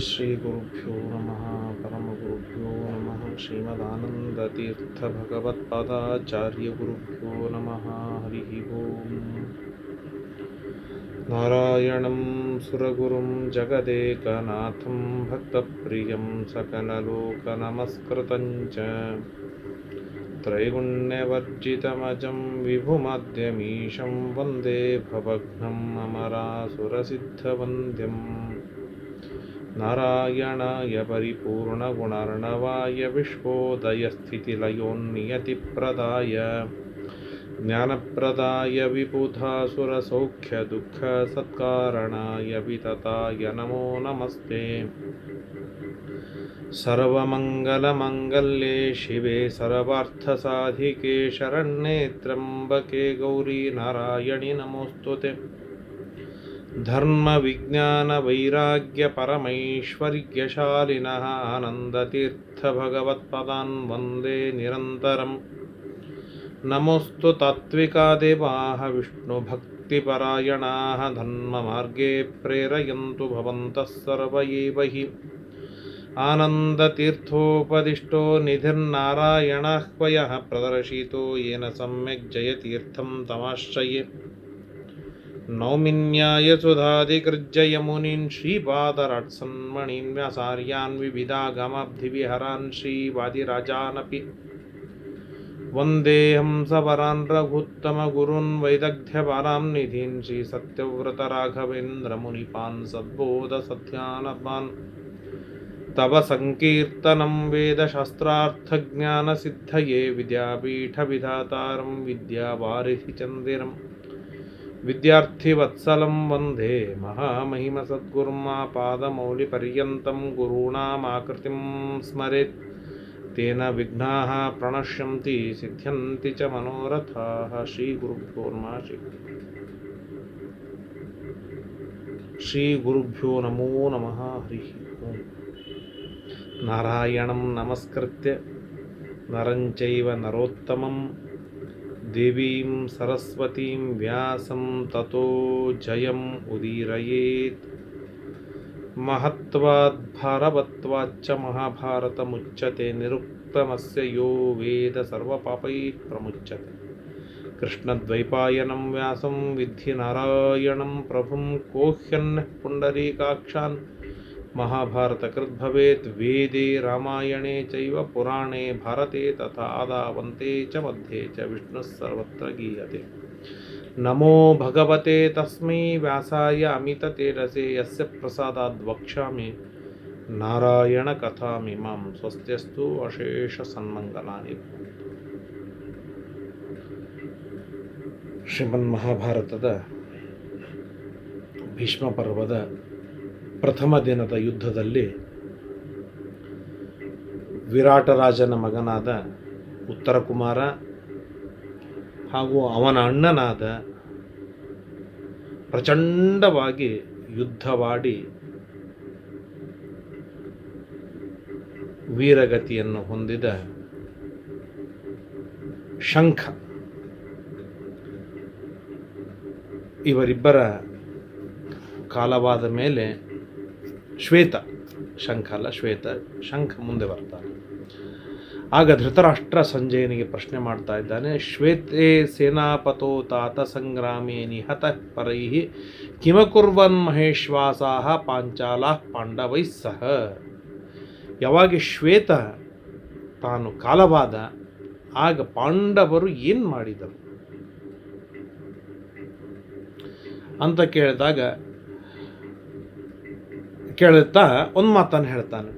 ಶ್ರೀ ಗುರುಭ್ಯೋ ನಮಃ ಪರಮಗುರುಭ್ಯೋ ನಮಃ ಶ್ರೀಮದಾನಂದತೀರ್ಥ ಭಗವತ್ಪಾದಾಚಾರ್ಯ ಗುರುಭ್ಯೋ ನಮಃ ಹರಿ ಓಂ. ನಾರಾಯಣಂ ಸುರಗುರುಂ ಜಗದೇಕನಾಥಂ ಭಕ್ತಪ್ರಿಯಂ ಸಕಲಲೋಕನಮಸ್ಕೃತಂ ಚ ತ್ರೈಗುಣ್ಯವರ್ಜಿತಮಜಂ ವಿಭುಮದ್ಯಮೀಶಂ ವಂದೇ ಭವಘ್ನಂ ಅಮರಾಸುರಸಿದ್ಧವಂದ್ಯಂ. ನಾರಾಯಣಾಯ ಪರಿಪೂರ್ಣಗುಣರ್ಣವಾಯ ವಿಶ್ವೋದಯಸ್ಥಿತಿಲಯೋನ್ನಿಯತಿಪ್ರದಾಯ ಜ್ಞಾನಪ್ರದಾಯ ವಿಬುಧಾಸುರಸೌಖ್ಯದುಃಖಸತ್ಕಾರಣಾಯ ವಿತತಾಯ ನಮೋ ನಮಸ್ತೆ. ಸರ್ವಮಂಗಲಮಂಗಲ್ಯೆ ಶಿವೆ ಸರ್ವಾರ್ಥಸಾಧಿಕೆ ಶರಣ್ಯೆ ತ್ರ್ಯಂಬಕೆ ಗೌರಿ ನಾರಾಯಣಿ ನಮೋಸ್ತುತೆ. ಧರ್ಮ ವಿಜ್ಞಾನ ವೈರಾಗ್ಯ ಪರಮೈಶ್ವರ್ಯಶಾಲಿನಃ ಆನಂದತೀರ್ಥ ಭಗವತ್ಪದಾನ್ ವಂದೇ ನಿರಂತರಂ. ನಮೋಸ್ತು ತಾತ್ವಿಕಾ ದೇವಾಃ ವಿಷ್ಣು ಭಕ್ತಿಪರಾಯಣಾಃ ಧರ್ಮ ಮಾರ್ಗೇ ಪ್ರೇರಯಂತು ಭವಂತಃ ಸರ್ವ ಏವ ಹಿ. ಆನಂದತೀರ್ಥೋಪದಿಷ್ಟೋ ನಿಧಿರ್ನಾರಾಯಣಃ ಕ್ವಯಃ ಪ್ರದರ್ಶಿತೋ ಯೇನ ಸಮ್ಯಕ್ ಜಯತೀರ್ಥಂ ತಮಾಶ್ರಯೇ. ನೌಮಿನ್ಯಾಯ ಸುಧಾಧಿಕೃಜ್ಯ ಮುನೀನ್ ಶ್ರೀಪಾದರಾಟ್ಸನ್ಮಣೀನ್ ವ್ಯಾಸಾರ್ಯಾನ್ ವಿವಿಧಾಗಮಾಬ್ಧಿವಿಹರಾನ್ ಶ್ರೀವಾದಿರಾಜಾನಪಿ. ವಂದೇಹಂ ಸವರಾನ್ ರಘುತ್ತಮ ಗುರುನ್ ವೈದಗ್ಧ್ಯಪಾರಾಂ ನಿಧೀನ್ ಶ್ರೀ ಸತ್ಯವ್ರತ ರಾಘವೇಂದ್ರ ಮುನಿಪಾನ್ ಸದ್ಬೋಧ ಸತ್ಯಾನಪಾನ್. ತವ ಸಂಕೀರ್ತನಂ ವೇದ ಶಾಸ್ತ್ರಾರ್ಥ ಸಿದ್ಧಯೇ ವಿದ್ಯಾಪೀಠ ವಿಧಾತಾರಂ ವಿದ್ಯಾವಾರಿಧಿ ಚಂದಿರಂ. ವಿದ್ಯಾರ್ಥಿವತ್ಸಲಂ ವಂದೇ ಮಹಾಮಹಿಮ ಸದ್ಗುರುಮಾಪಾದಮೌಲಿಪರ್ಯಂతం ಗುರುಣಾಮಾಕೃತಿಂ ಸ್ಮರೇತ್. ತೇನ ವಿಘ್ನಾಃ ಪ್ರಣಶ್ಯಂತಿ ಸಿದ್ಧ್ಯಂತಿ ಚ ಮನೋರಥಾಃ. ಶ್ರೀ ಗುರುಭ್ಯೋ ನಮಃ. ಶ್ರೀ ಗುರುಭ್ಯೋ ನಮೋ ನಮಃ. ಹರಿ ಓಂ. ನಾರಾಯಣಂ ನಮಸ್ಕೃತ್ಯ ನರಂ ಚೈವ ನರೋತ್ತಮಂ ದೇವೀಂ ಸರಸ್ವತೀಂ ವ್ಯಾಸಂ ತತೋ ಜಯಂ ಉದೀರಯೇತ್. ಮಹತ್ವಾದ್ ಭಾರವತ್ವಾಚ್ಚ ಮಹಾಭಾರತಮುಚ್ಯತೆ ನಿರುಕ್ತಮಸ್ಯ ಯೋ ವೇದ ಸರ್ವಪಾಪೈಃ ಪ್ರಮುಚ್ಯತೆ. ಕೃಷ್ಣದ್ವೈಪಾಯನಂ ವ್ಯಾಸಂ ವಿದ್ಧಿ ನಾರಾಯಣಂ ಪ್ರಭುಂ ಕೋಹ್ಯನ್ಯಃ ಪುಂಡರೀಕಾಕ್ಷಾನ್. ಮಹಾಭಾರತಕೃತ್ ಭವೇತ್ ವೇದೇ ರಾಮಾಯಣೇ ಚೈವ ಪುರಾಣೇ ಭಾರತೆ ತಥಾ ಆದಾವಂತೆ ಚ ಮಧ್ಯೆ ಚ ವಿಷ್ಣುಃ ಸರ್ವತ್ರ ಗೀಯತೆ. ನಮೋ ಭಗವತೆ ತಸ್ಮೈ ವ್ಯಾಸಾಯ ಅಮಿತತೇಜಸೇ ಯಸ್ಯ ಪ್ರಸಾದಾದ್ ವಕ್ಷ್ಯಾಮಿ ನಾರಾಯಣ ಕಥಾಮಿಮಾಂ. ಸ್ವಸ್ತ್ಯಸ್ತು ಅಶೇಷ ಸನ್ಮಂಗಲಾನಿ. ಶ್ರೀಮನ್ ಮಹಾಭಾರತದ ಭೀಷ್ಮ ಪರ್ವದ ಪ್ರಥಮ ದಿನದ ಯುದ್ಧದಲ್ಲಿ ವಿರಾಟರಾಜನ ಮಗನಾದ ಉತ್ತರ ಕುಮಾರ ಹಾಗೂ ಅವನ ಅಣ್ಣನಾದ ಪ್ರಚಂಡವಾಗಿ ಯುದ್ಧವಾಡಿ ವೀರಗತಿಯನ್ನು ಹೊಂದಿದ ಶಂಖ ಇವರಿಬ್ಬರ ಕಾಲವಾದ ಮೇಲೆ ಶ್ವೇತ, ಶಂಖ ಅಲ್ಲ ಶ್ವೇತ, ಶಂಖ ಮುಂದೆ ಬರ್ತಾನೆ. ಆಗ ಧೃತರಾಷ್ಟ್ರ ಸಂಜಯನಿಗೆ ಪ್ರಶ್ನೆ ಮಾಡ್ತಾ ಇದ್ದಾನೆ. ಶ್ವೇತೆ ಸೇನಾಪತೋ ತಾತ ಸಂಗ್ರಾಮೇ ನಿಹತಃ ಪರೈಃ ಕಿಮಕುರ್ವನ್ ಮಹೇಶ್ವಾಸಾಃ ಪಾಂಚಾಲಾಃ ಪಾಂಡವೈಃ ಸಹ. ಯಾವಾಗ ಶ್ವೇತ ತಾನು ಕಾಲವಾದ ಆಗ ಪಾಂಡವರು ಏನು ಮಾಡಿದರು ಅಂತ ಕೇಳುತ್ತಾ ಒಂದು ಮಾತನ್ನು ಹೇಳ್ತಾನೆ.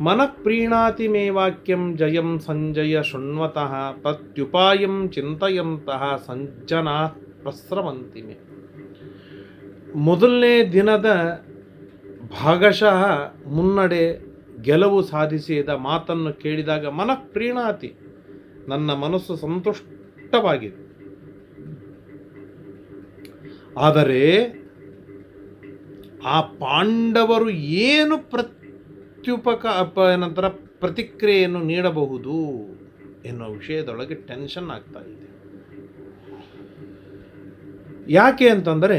ಮನಃ ಪ್ರೀಣಾತಿ ಮೇ ವಾಕ್ಯಂ ಜಯಂ ಸಂಜಯ ಶೃಣ್ವತಃ ಪ್ರತ್ಯುಪಾಯಂ ಚಿಂತಯಂತಹ ಸಂಜನಾ ಪ್ರಸ್ರವಂತಿ ಮೇ. ಮೊದಲನೇ ದಿನದ ಭಾಗಶಃ ಮುನ್ನಡೆ ಗೆಲುವು ಸಾಧಿಸಿದ ಮಾತನ್ನು ಕೇಳಿದಾಗ ಮನಃ ಪ್ರೀಣಾತಿ, ನನ್ನ ಮನಸ್ಸು ಸಂತುಷ್ಟವಾಗಿದೆ. ಆದರೆ ಆ ಪಾಂಡವರು ಏನು ನಂತರ ಪ್ರತಿಕ್ರಿಯೆಯನ್ನು ನೀಡಬಹುದು ಎನ್ನುವ ವಿಷಯದೊಳಗೆ ಟೆನ್ಷನ್ ಆಗ್ತಾ ಇದೆ. ಯಾಕೆ ಅಂತಂದರೆ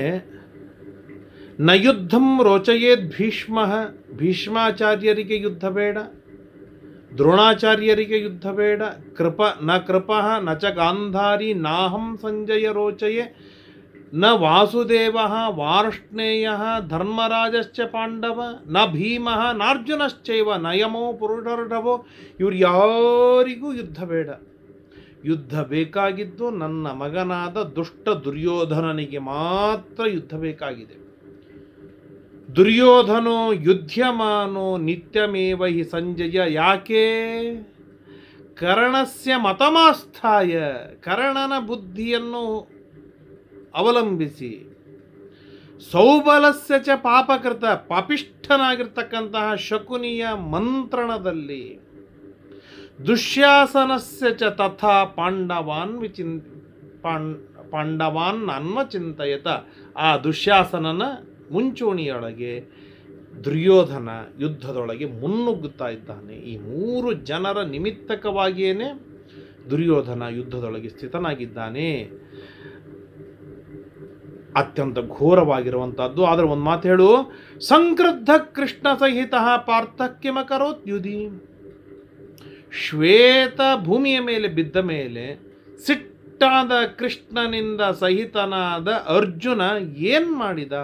ನ ಯುದ್ಧಂ ರೋಚಯೇದ್ ಭೀಷ್ಮ, ಭೀಷ್ಮಾಚಾರ್ಯರಿಗೆ ಯುದ್ಧ ಬೇಡ, ದ್ರೋಣಾಚಾರ್ಯರಿಗೆ ಯುದ್ಧ ಬೇಡ. ಕೃಪಃ ನ ಚ ಗಾಂಧಾರಿ ನಾಹಂ ಸಂಜಯ ರೋಚಯೇ, ನ ವಾಸುದೇವ ವಾರ್ಷ್ಣೇಯ ಧರ್ಮರಾಜಶ್ಚ ಪಾಂಡವ, ನ ಭೀಮ ನಾರ್ಜುನಶ್ಚೈವ ನಯಮೋ ಪುರುಷರ್ಷಭೋ. ಇವ್ರು ಯಾರಿಗೂ ಯುದ್ಧ ಬೇಡ. ಯುದ್ಧ ಬೇಕಾಗಿದ್ದು ನನ್ನ ಮಗನಾದ ದುಷ್ಟ ದುರ್ಯೋಧನನಿಗೆ ಮಾತ್ರ ಯುದ್ಧ ಬೇಕಾಗಿದೆ. ದುರ್ಯೋಧನೋ ಯುದ್ಧಮಾನೋ ನಿತ್ಯಮೇವ ಹಿ ಸಂಜಯ. ಯಾಕೆ? ಕರ್ಣಸ್ಯ ಮತಮಾಸ್ಥಾಯ, ಕರ್ಣನ ಬುದ್ಧಿಯನ್ನು ಅವಲಂಬಿಸಿ, ಸೌಬಲಸ್ಯ ಚ ಪಾಪಕೃತ, ಪಾಪಿಷ್ಠನಾಗಿರ್ತಕ್ಕಂತಹ ಶಕುನಿಯ ಮಂತ್ರಣದಲ್ಲಿ, ದುಶ್ಯಾಸನಸ್ಯ ಚ ತಥಾ ಪಾಂಡವಾನ್ ಅನ್ವಚಿಂತಯತ. ಆ ದುಶ್ಯಾಸನನ ಮುಂಚೂಣಿಯೊಳಗೆ ದುರ್ಯೋಧನ ಯುದ್ಧದೊಳಗೆ ಮುನ್ನುಗ್ಗುತ್ತಾ ಇದ್ದಾನೆ. ಈ 3 ಜನರ ನಿಮಿತ್ತಕವಾಗಿಯೇ ದುರ್ಯೋಧನ ಯುದ್ಧದೊಳಗೆ ಸ್ಥಿತನಾಗಿದ್ದಾನೆ. ಅತ್ಯಂತ ಘೋರವಾಗಿರುವಂಥದ್ದು. ಆದರೆ ಒಂದು ಮಾತು ಹೇಳು, ಸಂಕ್ರುದ್ಧ ಕೃಷ್ಣ ಸಹಿತ ಪಾರ್ಥ ಕಿಮಕರೋತ್ ಯುಧಿ. ಶ್ವೇತ ಭೂಮಿಯ ಮೇಲೆ ಬಿದ್ದ ಮೇಲೆ ಸಿಟ್ಟಾದ ಕೃಷ್ಣನಿಂದ ಸಹಿತನಾದ ಅರ್ಜುನ ಏನು ಮಾಡಿದ?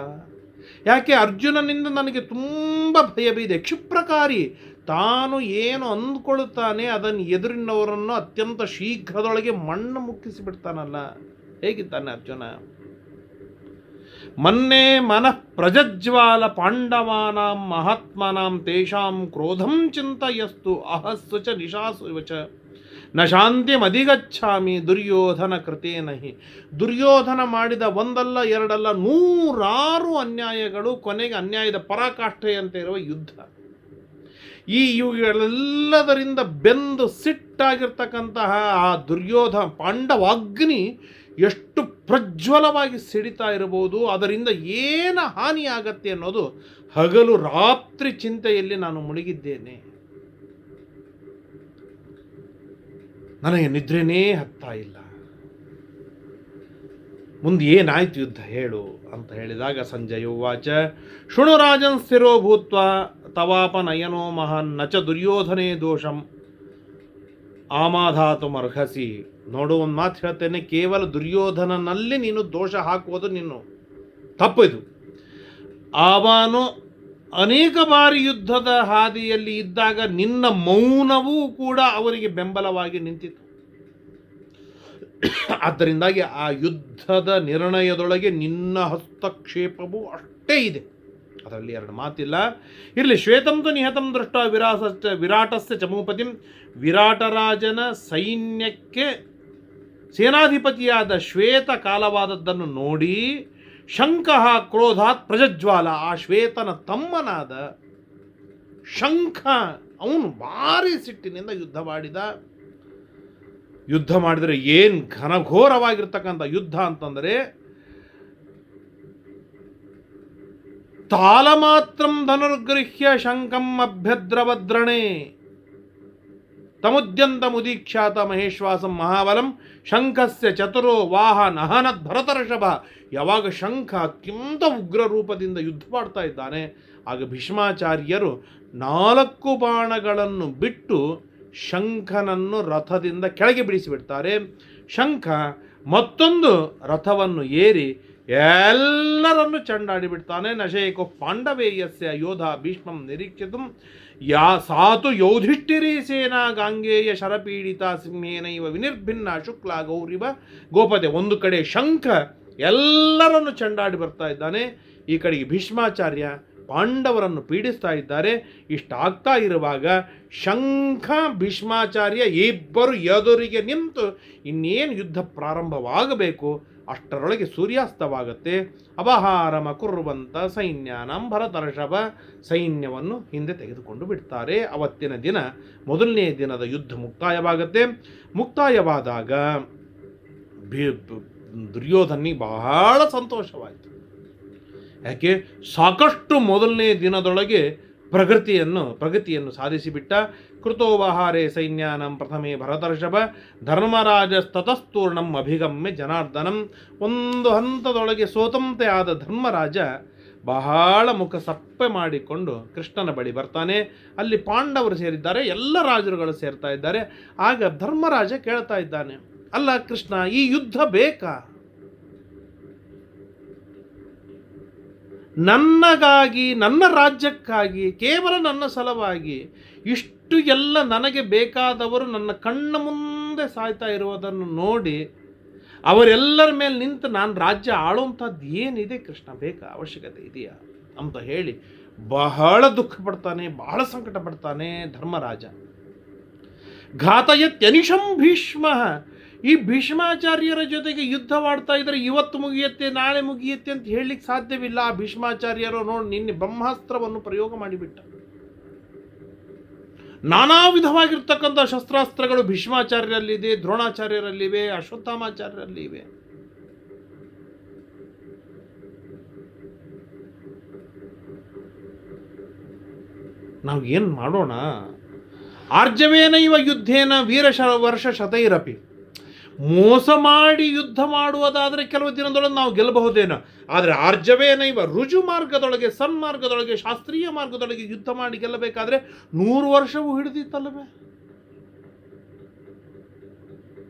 ಯಾಕೆ? ಅರ್ಜುನನಿಂದ ನನಗೆ ತುಂಬ ಭಯವಿದೆ. ಕ್ಷಿಪ್ರಕಾರಿ, ತಾನು ಏನು ಅಂದ್ಕೊಳ್ತಾನೆ ಅದನ್ನು ಎದುರಿನವರನ್ನು ಅತ್ಯಂತ ಶೀಘ್ರದೊಳಗೆ ಮಣ್ಣು ಮುಕ್ಕಿಸಿಬಿಡ್ತಾನಲ್ಲ. ಹೇಗಿದ್ದಾನೆ ಅರ್ಜುನ? ಮನ್ನೇ ಮನಃ ಪ್ರಜ್ವಾಲ ಪಾಂಡವಾನಾಂ ಮಹಾತ್ಮನಾಂ ತೇಷಾಂ ಕ್ರೋಧಂ ಚಿಂತಯಸ್ತು ಅಹಸ್ಸು ಚ ನಿಶಾಸು ಚ ನ ಶಾಂತಿಮಧಿಗಚ್ಛಾಮಿ ದುರ್ಯೋಧನ ಕೃತೇನಹಿ. ದುರ್ಯೋಧನ ಮಾಡಿದ ಒಂದಲ್ಲ ಎರಡಲ್ಲ 100 ಅನ್ಯಾಯಗಳು, ಕೊನೆಗೆ ಅನ್ಯಾಯದ ಪರಾಕಾಷ್ಠೆಯಂತೆ ಇರುವ ಯುದ್ಧ. ಈ ಇವುಗಳೆಲ್ಲದರಿಂದ ಬೆಂದು ಸಿಟ್ಟಾಗಿರ್ತಕ್ಕಂತಹ ಆ ಪಾಂಡವಾಗ್ನಿ ಎಷ್ಟು ಪ್ರಜ್ವಲವಾಗಿ ಸಿಡಿತಾ ಇರಬಹುದು, ಅದರಿಂದ ಏನು ಹಾನಿಯಾಗತ್ತೆ ಅನ್ನೋದು ಹಗಲು ರಾತ್ರಿ ಚಿಂತೆಯಲ್ಲಿ ನಾನು ಮುಳುಗಿದ್ದೇನೆ. ನನಗೆ ನಿದ್ರೆನೇ ಹತ್ತಾ ಇಲ್ಲ. ಮುಂದೆ ಏನಾಯ್ತು ಯುದ್ಧ ಹೇಳು ಅಂತ ಹೇಳಿದಾಗ ಸಂಜಯ ಉವಾಚ ಶೃಣು ರಾಜನ್ ಸ್ಥಿರೋ ಭೂತ್ವ ತವಾಪ ನಯನೋ ಮಹಾನ್ ನ ಚ ದುರ್ಯೋಧನೇ ದೋಷಂ ಆಮಾಧಾತುಮರ್ಹಸಿ. ನೋಡು, ಒಂದು ಮಾತು ಹೇಳ್ತೇನೆ, ಕೇವಲ ದುರ್ಯೋಧನನಲ್ಲಿ ನೀನು ದೋಷ ಹಾಕುವುದು ನೀನು ತಪ್ಪಿದು. ಅವನು ಅನೇಕ ಬಾರಿ ಯುದ್ಧದ ಹಾದಿಯಲ್ಲಿ ಇದ್ದಾಗ ನಿನ್ನ ಮೌನವೂ ಕೂಡ ಅವರಿಗೆ ಬೆಂಬಲವಾಗಿ ನಿಂತಿತು. ಆದ್ದರಿಂದಾಗಿ ಆ ಯುದ್ಧದ ನಿರ್ಣಯದೊಳಗೆ ನಿನ್ನ ಹಸ್ತಕ್ಷೇಪವೂ ಅಷ್ಟೇ ಇದೆ, ಅದರಲ್ಲಿ 2 ಮಾತಿಲ್ಲ. ಇರಲಿ. ಶ್ವೇತಂತು ನಿಹತಂ ದೃಷ್ಟ ವಿರಾಟಸ್ಯ ಚಮೂಪತಿಂ. ವಿರಾಟರಾಜನ ಸೈನ್ಯಕ್ಕೆ ಸೇನಾಧಿಪತಿಯಾದ ಶ್ವೇತ ಕಾಲವಾದದ್ದನ್ನು ನೋಡಿ ಶಂಕಃ ಕ್ರೋಧಾತ್ ಪ್ರಜ್ವಾಲ. ಆ ಶ್ವೇತನ ತಮ್ಮನಾದ ಶಂಖ ಅವನು ಭಾರಿ ಸಿಟ್ಟಿನಿಂದ ಯುದ್ಧ ಮಾಡಿದರೆ ಏನು ಘನಘೋರವಾಗಿರ್ತಕ್ಕಂಥ ಯುದ್ಧ ಅಂತಂದರೆ, ತಾಲಮಾತ್ರಂ ಧನುರ್ಗೃಹ್ಯ ಶಂಕಂ ಅಭ್ಯದ್ರವದ್ರಣೆ ತಮುದ್ಯಂತ ಮುದೀಕ್ಷಾತ ಮಹೇಶ್ವಾಸಂ ಮಹಾಬಲಂ ಶಂಖಸ್ಯ ಚತುರೋ ವಾಹನ ಅಹನದ್ ಭರತರ್ಷಭ. ಯಾವಾಗ ಶಂಖ ಅತ್ಯಂತ ಉಗ್ರ ರೂಪದಿಂದ ಯುದ್ಧ ಮಾಡ್ತಾ ಇದ್ದಾನೆ, ಆಗ ಭೀಷ್ಮಾಚಾರ್ಯರು 4 ಬಾಣಗಳನ್ನು ಬಿಟ್ಟು ಶಂಖನನ್ನು ರಥದಿಂದ ಕೆಳಗೆ ಬಿಡಿಸಿಬಿಡ್ತಾರೆ. ಶಂಖ ಮತ್ತೊಂದು ರಥವನ್ನು ಏರಿ ಎಲ್ಲರನ್ನು ಚಂಡಾಡಿಬಿಡ್ತಾನೆ. ನಶೇಕೋ ಪಾಂಡವೇಯಸ್ಯ ಯೋಧ ಭೀಷ್ಮಂ ನಿರೀಕ್ಷಿತು ಸಾತು ಯೌಧಿಷ್ಠಿರಿ ಸೇನಾ ಗಾಂಗೇಯ ಶರಪೀಡಿತ ಸಿಂಹೇನೈವ ವಿನಿರ್ಭಿನ್ನ ಶುಕ್ಲ ಗೌರಿವ ಗೋಪತೆ. ಒಂದು ಕಡೆ ಶಂಖ ಎಲ್ಲರನ್ನು ಚಂಡಾಡಿ ಬರ್ತಾ ಇದ್ದಾನೆ, ಈ ಕಡೆಗೆ ಭೀಷ್ಮಾಚಾರ್ಯ ಪಾಂಡವರನ್ನು ಪೀಡಿಸ್ತಾ ಇದ್ದಾರೆ. ಇಷ್ಟಾಗ್ತಾ ಇರುವಾಗ ಶಂಖ ಭೀಷ್ಮಾಚಾರ್ಯ ಇಬ್ಬರು ಎದುರಿಗೆ ನಿಂತು ಇನ್ನೇನು ಯುದ್ಧ ಪ್ರಾರಂಭವಾಗಬೇಕು ಅಷ್ಟರೊಳಗೆ ಸೂರ್ಯಾಸ್ತವಾಗತ್ತೆ. ಅಪಹಾರಮ ಕುರ್ವಂತ ಸೈನ್ಯಾನಂ ಭರತರ್ಷಭ. ಸೈನ್ಯವನ್ನು ಹಿಂದೆ ತೆಗೆದುಕೊಂಡು ಬಿಡ್ತಾರೆ. ಅವತ್ತಿನ ದಿನ 1ನೇ ದಿನದ ಯುದ್ಧ ಮುಕ್ತಾಯವಾಗತ್ತೆ. ಮುಕ್ತಾಯವಾದಾಗ ದುರ್ಯೋಧನಿಗೆ ಬಹಳ ಸಂತೋಷವಾಯಿತು. ಯಾಕೆ? ಸಾಕಷ್ಟು 1ನೇ ದಿನದೊಳಗೆ ಪ್ರಗತಿಯನ್ನು ಸಾಧಿಸಿಬಿಟ್ಟ. ಕೃತೋಪಹಾರೇ ಸೈನ್ಯಾನಂ ಪ್ರಥಮೇ ಭರತರ್ಷಭ ಧರ್ಮರಾಜಸ್ತತಸ್ತೂರ್ಣಂ ಅಭಿಗಮ್ಯ ಜನಾರ್ದನಂ. ಒಂದು ಹಂತದೊಳಗೆ ಸೋತಂತೆ ಆದ ಧರ್ಮರಾಜ ಬಹಳ ಮುಖ ಸಪ್ಪೆ ಮಾಡಿಕೊಂಡು ಕೃಷ್ಣನ ಬಳಿ ಬರ್ತಾನೆ. ಅಲ್ಲಿ ಪಾಂಡವರು ಸೇರಿದ್ದಾರೆ, ಎಲ್ಲ ರಾಜರುಗಳು ಸೇರ್ತಾ ಇದ್ದಾರೆ. ಆಗ ಧರ್ಮರಾಜ ಕೇಳ್ತಾ ಇದ್ದಾನೆ, ಅಲ್ಲ ಕೃಷ್ಣ, ಈ ಯುದ್ಧ ಬೇಕಾ? ನನ್ನಗಾಗಿ, ನನ್ನ ರಾಜ್ಯಕ್ಕಾಗಿ, ಕೇವಲ ನನ್ನ ಸಲವಾಗಿ ಇಷ್ಟು ಎಲ್ಲ ನನಗೆ ಬೇಕಾದವರು ನನ್ನ ಕಣ್ಣ ಮುಂದೆ ಸಾಯ್ತಾ ಇರುವುದನ್ನು ನೋಡಿ ಅವರೆಲ್ಲರ ಮೇಲೆ ನಿಂತು ನಾನು ರಾಜ್ಯ ಆಳುವಂಥದ್ದು ಏನಿದೆ ಕೃಷ್ಣ, ಬೇಕಾ, ಅವಶ್ಯಕತೆ ಇದೆಯಾ ಅಂತ ಹೇಳಿ ಬಹಳ ದುಃಖ ಪಡ್ತಾನೆ, ಬಹಳ ಸಂಕಟ ಪಡ್ತಾನೆ ಧರ್ಮರಾಜ. ಘಾತಯತ್ಯನಿಶಂ ಭೀಷ್ಮ, ಈ ಭೀಷ್ಮಾಚಾರ್ಯರ ಜೊತೆಗೆ ಯುದ್ಧವಾಡ್ತಾ ಇದ್ರೆ ಇವತ್ತು ಮುಗಿಯುತ್ತೆ, ನಾಳೆ ಮುಗಿಯುತ್ತೆ ಅಂತ ಹೇಳಲಿಕ್ಕೆ ಸಾಧ್ಯವಿಲ್ಲ. ಆ ಭೀಷ್ಮಾಚಾರ್ಯರು ನೋಡಿ ನಿನ್ನೆ ಬ್ರಹ್ಮಾಸ್ತ್ರವನ್ನು ಪ್ರಯೋಗ ಮಾಡಿಬಿಟ್ಟ. ನಾನಾ ವಿಧವಾಗಿರ್ತಕ್ಕಂಥ ಶಸ್ತ್ರಾಸ್ತ್ರಗಳು ಭೀಷ್ಮಾಚಾರ್ಯರಲ್ಲಿದೆ, ದ್ರೋಣಾಚಾರ್ಯರಲ್ಲಿವೆ, ಅಶ್ವತ್ಥಾಮಾಚಾರ್ಯರಲ್ಲಿವೆ. ನಾವು ಏನು ಮಾಡೋಣ? ಆರ್ಜವೇನೈವ ಯುದ್ಧೇನ ವರ್ಷ ಶತೈರಪಿ. ಮೋಸ ಮಾಡಿ ಯುದ್ಧ ಮಾಡುವುದಾದರೆ ಕೆಲವು ದಿನದೊಳಗೆ ನಾವು ಗೆಲ್ಲಬಹುದೇನೋ, ಆದರೆ ಆರ್ಜವೇನೈವ ರುಜು ಮಾರ್ಗದೊಳಗೆ, ಸನ್ಮಾರ್ಗದೊಳಗೆ, ಶಾಸ್ತ್ರೀಯ ಮಾರ್ಗದೊಳಗೆ ಯುದ್ಧ ಮಾಡಿ ಗೆಲ್ಲಬೇಕಾದ್ರೆ 100 ವರ್ಷವೂ ಹಿಡಿದಿತ್ತಲ್ಲವೇ?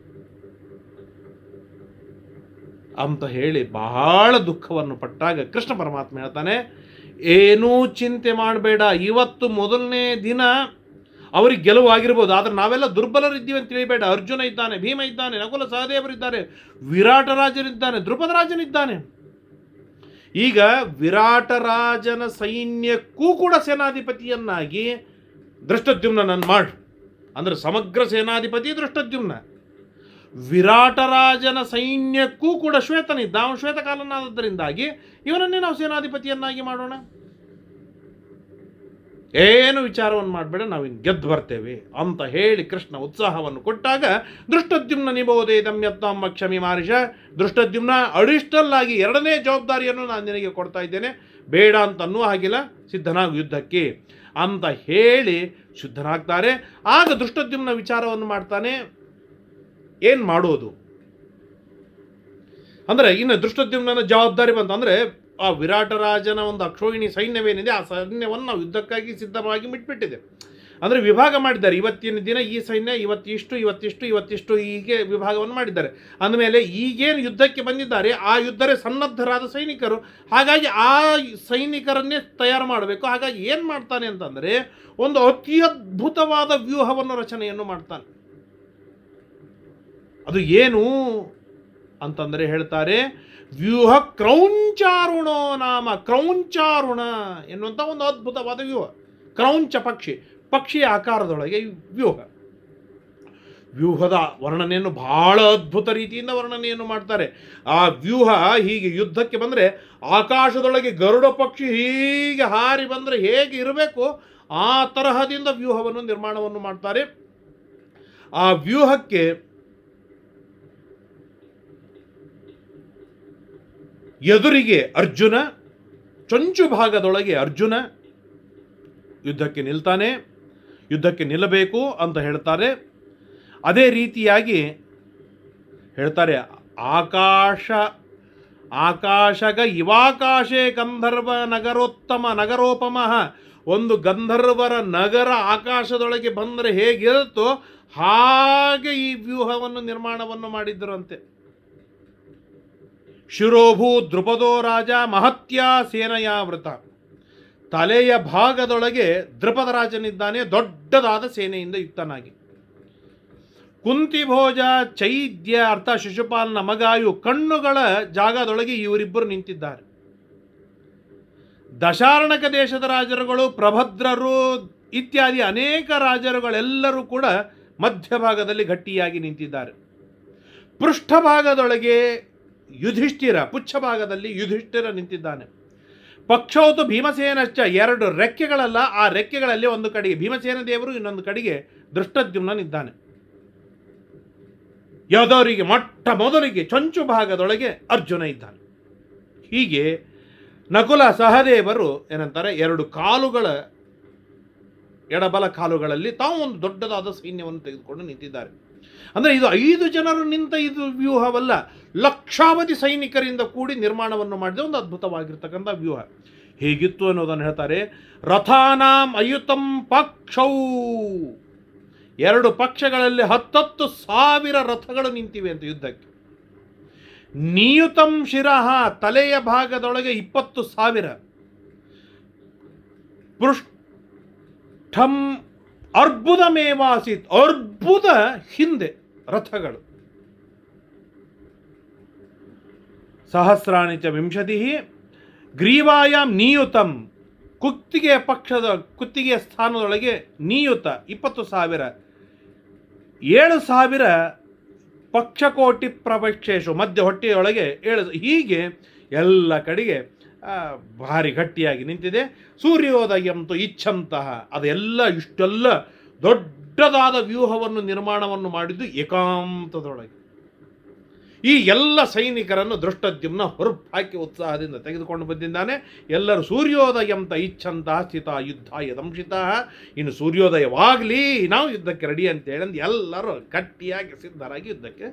ಅಂತ ಹೇಳಿ ಬಹಳ ದುಃಖವನ್ನು ಪಟ್ಟಾಗ ಕೃಷ್ಣ ಪರಮಾತ್ಮ ಹೇಳ್ತಾನೆ, ಏನೂ ಚಿಂತೆ ಮಾಡಬೇಡ, ಇವತ್ತು ಮೊದಲನೇ ದಿನ ಅವ್ರಿಗೆ ಗೆಲುವಾಗಿರ್ಬೋದು, ಆದರೆ ನಾವೆಲ್ಲ ದುರ್ಬಲರಿದ್ದೀವಿ ಅಂತ ತಿಳಿಬೇಡ. ಅರ್ಜುನ ಇದ್ದಾನೆ, ಭೀಮ ಇದ್ದಾನೆ, ನಕುಲ ಸಹದೇವರಿದ್ದಾರೆ, ವಿರಾಟರಾಜನಿದ್ದಾನೆ, ದ್ರುಪದರಾಜನಿದ್ದಾನೆ. ಈಗ ವಿರಾಟರಾಜನ ಸೈನ್ಯಕ್ಕೂ ಕೂಡ ಸೇನಾಧಿಪತಿಯನ್ನಾಗಿ ದೃಷ್ಟದ್ಯುಮ್ನನ್ನು ಮಾಡು ಅಂದರೆ ಸಮಗ್ರ ಸೇನಾಧಿಪತಿ ದೃಷ್ಟದ್ಯುಮ್ನ. ವಿರಾಟರಾಜನ ಸೈನ್ಯಕ್ಕೂ ಕೂಡ ಶ್ವೇತನಿದ್ದ, ಅವನು ಶ್ವೇತಕಾಲನಾದದ್ದರಿಂದಾಗಿ ಇವನನ್ನೇ ನಾವು ಸೇನಾಧಿಪತಿಯನ್ನಾಗಿ ಮಾಡೋಣ. ಏನು ವಿಚಾರವನ್ನು ಮಾಡಬೇಡ, ನಾವಿನ್ನು ಗೆದ್ದು ಬರ್ತೇವೆ ಅಂತ ಹೇಳಿ ಕೃಷ್ಣ ಉತ್ಸಾಹವನ್ನು ಕೊಟ್ಟಾಗ ದೃಷ್ಟದ್ಯುಮ್ನ ನಿಬೋಧೆ ದಮ್ಯತ್ವ ಕ್ಷಮಿ ಮಾರಿಷ, ದೃಷ್ಟದ್ಯುಮ್ನ ಅಡಿಷನಲ್ ಆಗಿ 2ನೇ ಜವಾಬ್ದಾರಿಯನ್ನು ನಾನು ನಿನಗೆ ಕೊಡ್ತಾ ಇದ್ದೇನೆ, ಬೇಡ ಅಂತ ಅನ್ನೂ ಹಾಗಿಲ್ಲ, ಸಿದ್ಧನಾಗು ಯುದ್ಧಕ್ಕೆ ಅಂತ ಹೇಳಿ ಶುದ್ಧನಾಗ್ತಾರೆ. ಆಗ ದೃಷ್ಟದ್ಯುಮ್ನ ವಿಚಾರವನ್ನು ಮಾಡ್ತಾನೆ, ಏನು ಮಾಡೋದು ಅಂದರೆ ಇನ್ನು ದೃಷ್ಟದ್ಯುಮ್ನ ಜವಾಬ್ದಾರಿ ಬಂತು. ಅಂದರೆ ಆ ವಿರಾಟರಾಜನ ಒಂದು ಅಕ್ಷೋಹಿಣಿ ಸೈನ್ಯವೇನಿದೆ, ಆ ಸೈನ್ಯವನ್ನು ನಾವು ಯುದ್ಧಕ್ಕಾಗಿ ಸಿದ್ಧವಾಗಿ ಬಿಟ್ಬಿಟ್ಟಿದೆ. ಅಂದರೆ ವಿಭಾಗ ಮಾಡಿದ್ದಾರೆ, ಇವತ್ತಿನ ದಿನ ಈ ಸೈನ್ಯ ಇವತ್ತಿಷ್ಟು ಹೀಗೆ ವಿಭಾಗವನ್ನು ಮಾಡಿದ್ದಾರೆ. ಅಂದಮೇಲೆ ಈಗೇನು ಯುದ್ಧಕ್ಕೆ ಬಂದಿದ್ದಾರೆ ಆ ಯುದ್ಧರೇ ಸನ್ನದ್ಧರಾದ ಸೈನಿಕರು, ಹಾಗಾಗಿ ಆ ಸೈನಿಕರನ್ನೇ ತಯಾರು ಮಾಡಬೇಕು. ಹಾಗಾಗಿ ಏನು ಮಾಡ್ತಾನೆ ಅಂತಂದರೆ ಒಂದು ಅತಿ ಅದ್ಭುತವಾದ ವ್ಯೂಹವನ್ನು ರಚನೆಯನ್ನು ಮಾಡ್ತಾನೆ. ಅದು ಏನು ಅಂತಂದರೆ ಹೇಳ್ತಾರೆ, ವ್ಯೂಹ ಕ್ರೌಂಚಾರುಣೋ ನಾಮ, ಕ್ರೌಂಚಾರುಣ ಎನ್ನುವಂಥ ಒಂದು ಅದ್ಭುತವಾದ ವ್ಯೂಹ. ಕ್ರೌಂಚ ಪಕ್ಷಿಯ ಆಕಾರದೊಳಗೆ ವ್ಯೂಹ. ವ್ಯೂಹದ ವರ್ಣನೆಯನ್ನು ಬಹಳ ಅದ್ಭುತ ರೀತಿಯಿಂದ ವರ್ಣನೆಯನ್ನು ಮಾಡ್ತಾರೆ. ಆ ವ್ಯೂಹ ಹೀಗೆ ಯುದ್ಧಕ್ಕೆ ಬಂದರೆ ಆಕಾಶದೊಳಗೆ ಗರುಡ ಪಕ್ಷಿ ಹೀಗೆ ಹಾರಿ ಬಂದರೆ ಹೇಗೆ ಇರಬೇಕು ಆ ತರಹದಿಂದ ವ್ಯೂಹವನ್ನು ನಿರ್ಮಾಣವನ್ನು ಮಾಡ್ತಾರೆ. ಆ ವ್ಯೂಹಕ್ಕೆ ಎದುರಿಗೆ ಅರ್ಜುನ, ಚೊಂಚು ಭಾಗದೊಳಗೆ ಅರ್ಜುನ ಯುದ್ಧಕ್ಕೆ ನಿಲ್ತಾನೆ. ಯುದ್ಧಕ್ಕೆ ನಿಲ್ಲಬೇಕು ಅಂತ ಹೇಳ್ತಾರೆ. ಅದೇ ರೀತಿಯಾಗಿ ಹೇಳ್ತಾರೆ, ಆಕಾಶಗ ಇವಾಕಾಶೇ ಗಂಧರ್ವ ನಗರೋಪಮಃ. ಒಂದು ಗಂಧರ್ವರ ನಗರ ಆಕಾಶದೊಳಗೆ ಬಂದರೆ ಹೇಗಿರುತ್ತೋ ಹಾಗೆ ಈ ವ್ಯೂಹವನ್ನು ನಿರ್ಮಾಣವನ್ನು ಮಾಡಿದ್ದರಂತೆ. ಶಿರೋಭೂ ದ್ರುಪದೋ ರಾಜ ಮಹತ್ಯ ಸೇನೆಯಾವೃತ. ತಲೆಯ ಭಾಗದೊಳಗೆ ದ್ರುಪದ ರಾಜನಿದ್ದಾನೆ, ದೊಡ್ಡದಾದ ಸೇನೆಯಿಂದ ಯುಕ್ತನಾಗಿ. ಕುಂತಿಭೋಜ ಚೈದ್ಯ ಅರ್ಥ ಶಿಶುಪಾಲನ ಮಗಾಯು ಕಣ್ಣುಗಳ ಜಾಗದೊಳಗೆ ಇವರಿಬ್ಬರು ನಿಂತಿದ್ದಾರೆ. ದಶಾರ್ಣಕ ದೇಶದ ರಾಜರುಗಳು, ಪ್ರಭದ್ರರು ಇತ್ಯಾದಿ ಅನೇಕ ರಾಜರುಗಳೆಲ್ಲರೂ ಕೂಡ ಮಧ್ಯಭಾಗದಲ್ಲಿ ಗಟ್ಟಿಯಾಗಿ ನಿಂತಿದ್ದಾರೆ. ಪೃಷ್ಠಭಾಗದೊಳಗೆ ಯುಧಿಷ್ಠಿರ, ಪುಚ್ಛಭಾಗದಲ್ಲಿ ಯುಧಿಷ್ಠಿರ ನಿಂತಿದ್ದಾನೆ. ಪಕ್ಷೌತು ಭೀಮಸೇನಶ್ಚ, 2 ರೆಕ್ಕೆಗಳಲ್ಲ, ಆ ರೆಕ್ಕೆಗಳಲ್ಲಿ ಒಂದು ಕಡೆಗೆ ಭೀಮಸೇನ ದೇವರು, ಇನ್ನೊಂದು ಕಡೆಗೆ ದೃಷ್ಟದ್ಯುಮ್ನನಿದ್ದಾನೆ. ಯಾವುದವರಿಗೆ ಮೊದಲಿಗೆ ಚೊಂಚು ಭಾಗದೊಳಗೆ ಅರ್ಜುನ ಇದ್ದಾನೆ. ಹೀಗೆ ನಕುಲ ಸಹದೇವರು ಏನಂತಾರೆ, 2 ಕಾಲುಗಳ ಎಡಬಲ ಕಾಲುಗಳಲ್ಲಿ ತಾವು ಒಂದು ದೊಡ್ಡದಾದ ಸೈನ್ಯವನ್ನು ತೆಗೆದುಕೊಂಡು ನಿಂತಿದ್ದಾರೆ. ಅಂದರೆ ಇದು 5 ಜನರು ನಿಂತ ಇದು ವ್ಯೂಹವಲ್ಲ, ಲಕ್ಷಾವಧಿ ಸೈನಿಕರಿಂದ ಕೂಡಿ ನಿರ್ಮಾಣವನ್ನು ಮಾಡಿದ ಒಂದು ಅದ್ಭುತವಾಗಿರ್ತಕ್ಕಂಥ ವ್ಯೂಹ. ಹೇಗಿತ್ತು ಅನ್ನೋದನ್ನು ಹೇಳ್ತಾರೆ. ರಥಾನಾಂ ಅಯುತಂ ಪಕ್ಷೌ, 2 ಪಕ್ಷಗಳಲ್ಲಿ 10,000 ರಥಗಳು ನಿಂತಿವೆ ಅಂತ ಯುದ್ಧಕ್ಕೆ. ನಿಯುತಂ ಶಿರಃ, ತಲೆಯ ಭಾಗದೊಳಗೆ 20,000. ಪೃಷ್ಠಂ ಅರ್ಬುದಮೇವಾಸಿತ್, ಅರ್ಬುದ ಹಿಂದೆ ರಥಗಳು. ಸಹಸ್ರಾಣಿ ಚ ವಿಂಶತಿಃ ಗ್ರೀವಾಯಾಂ ನಿಯುತಂ, ಕುತ್ತಿಗೆಯ ಸ್ಥಾನದೊಳಗೆ ನಿಯುತ 20,000. 7,000 ಪಕ್ಷಕೋಟಿ ಪ್ರಪಕ್ಷೇಶು, ಮಧ್ಯ ಹೊಟ್ಟೆಯೊಳಗೆ 7. ಹೀಗೆ ಎಲ್ಲ ಕಡೆಗೆ ಭಾರಿ ಗಟ್ಟಿಯಾಗಿ ನಿಂತಿದೆ. ಸೂರ್ಯೋದಯಂತು ಇಚ್ಛಂತಹ, ಅದೆಲ್ಲ ಇಷ್ಟೆಲ್ಲ ದೊಡ್ಡದಾದ ವ್ಯೂಹವನ್ನು ನಿರ್ಮಾಣವನ್ನು ಮಾಡಿದ್ದು ಏಕಾಂತದೊಳಗೆ. ಈ ಎಲ್ಲ ಸೈನಿಕರನ್ನು ದೃಷ್ಟದ್ಯುಮ್ನ ಹೊರಹಾಕಿ ಉತ್ಸಾಹದಿಂದ ತೆಗೆದುಕೊಂಡು ಬಂದಿದ್ದಾನೆ. ಎಲ್ಲರೂ ಸೂರ್ಯೋದಯಂತ ಇಚ್ಛಂತಹ ಸ್ಥಿತ ಯುದ್ಧ ಯದಂಶಿತ, ಇನ್ನು ಸೂರ್ಯೋದಯವಾಗಲಿ, ನಾವು ಯುದ್ಧಕ್ಕೆ ರೆಡಿ ಅಂತ ಹೇಳಂದು ಎಲ್ಲರೂ ಗಟ್ಟಿಯಾಗಿ ಸಿದ್ಧರಾಗಿ ಯುದ್ಧಕ್ಕೆ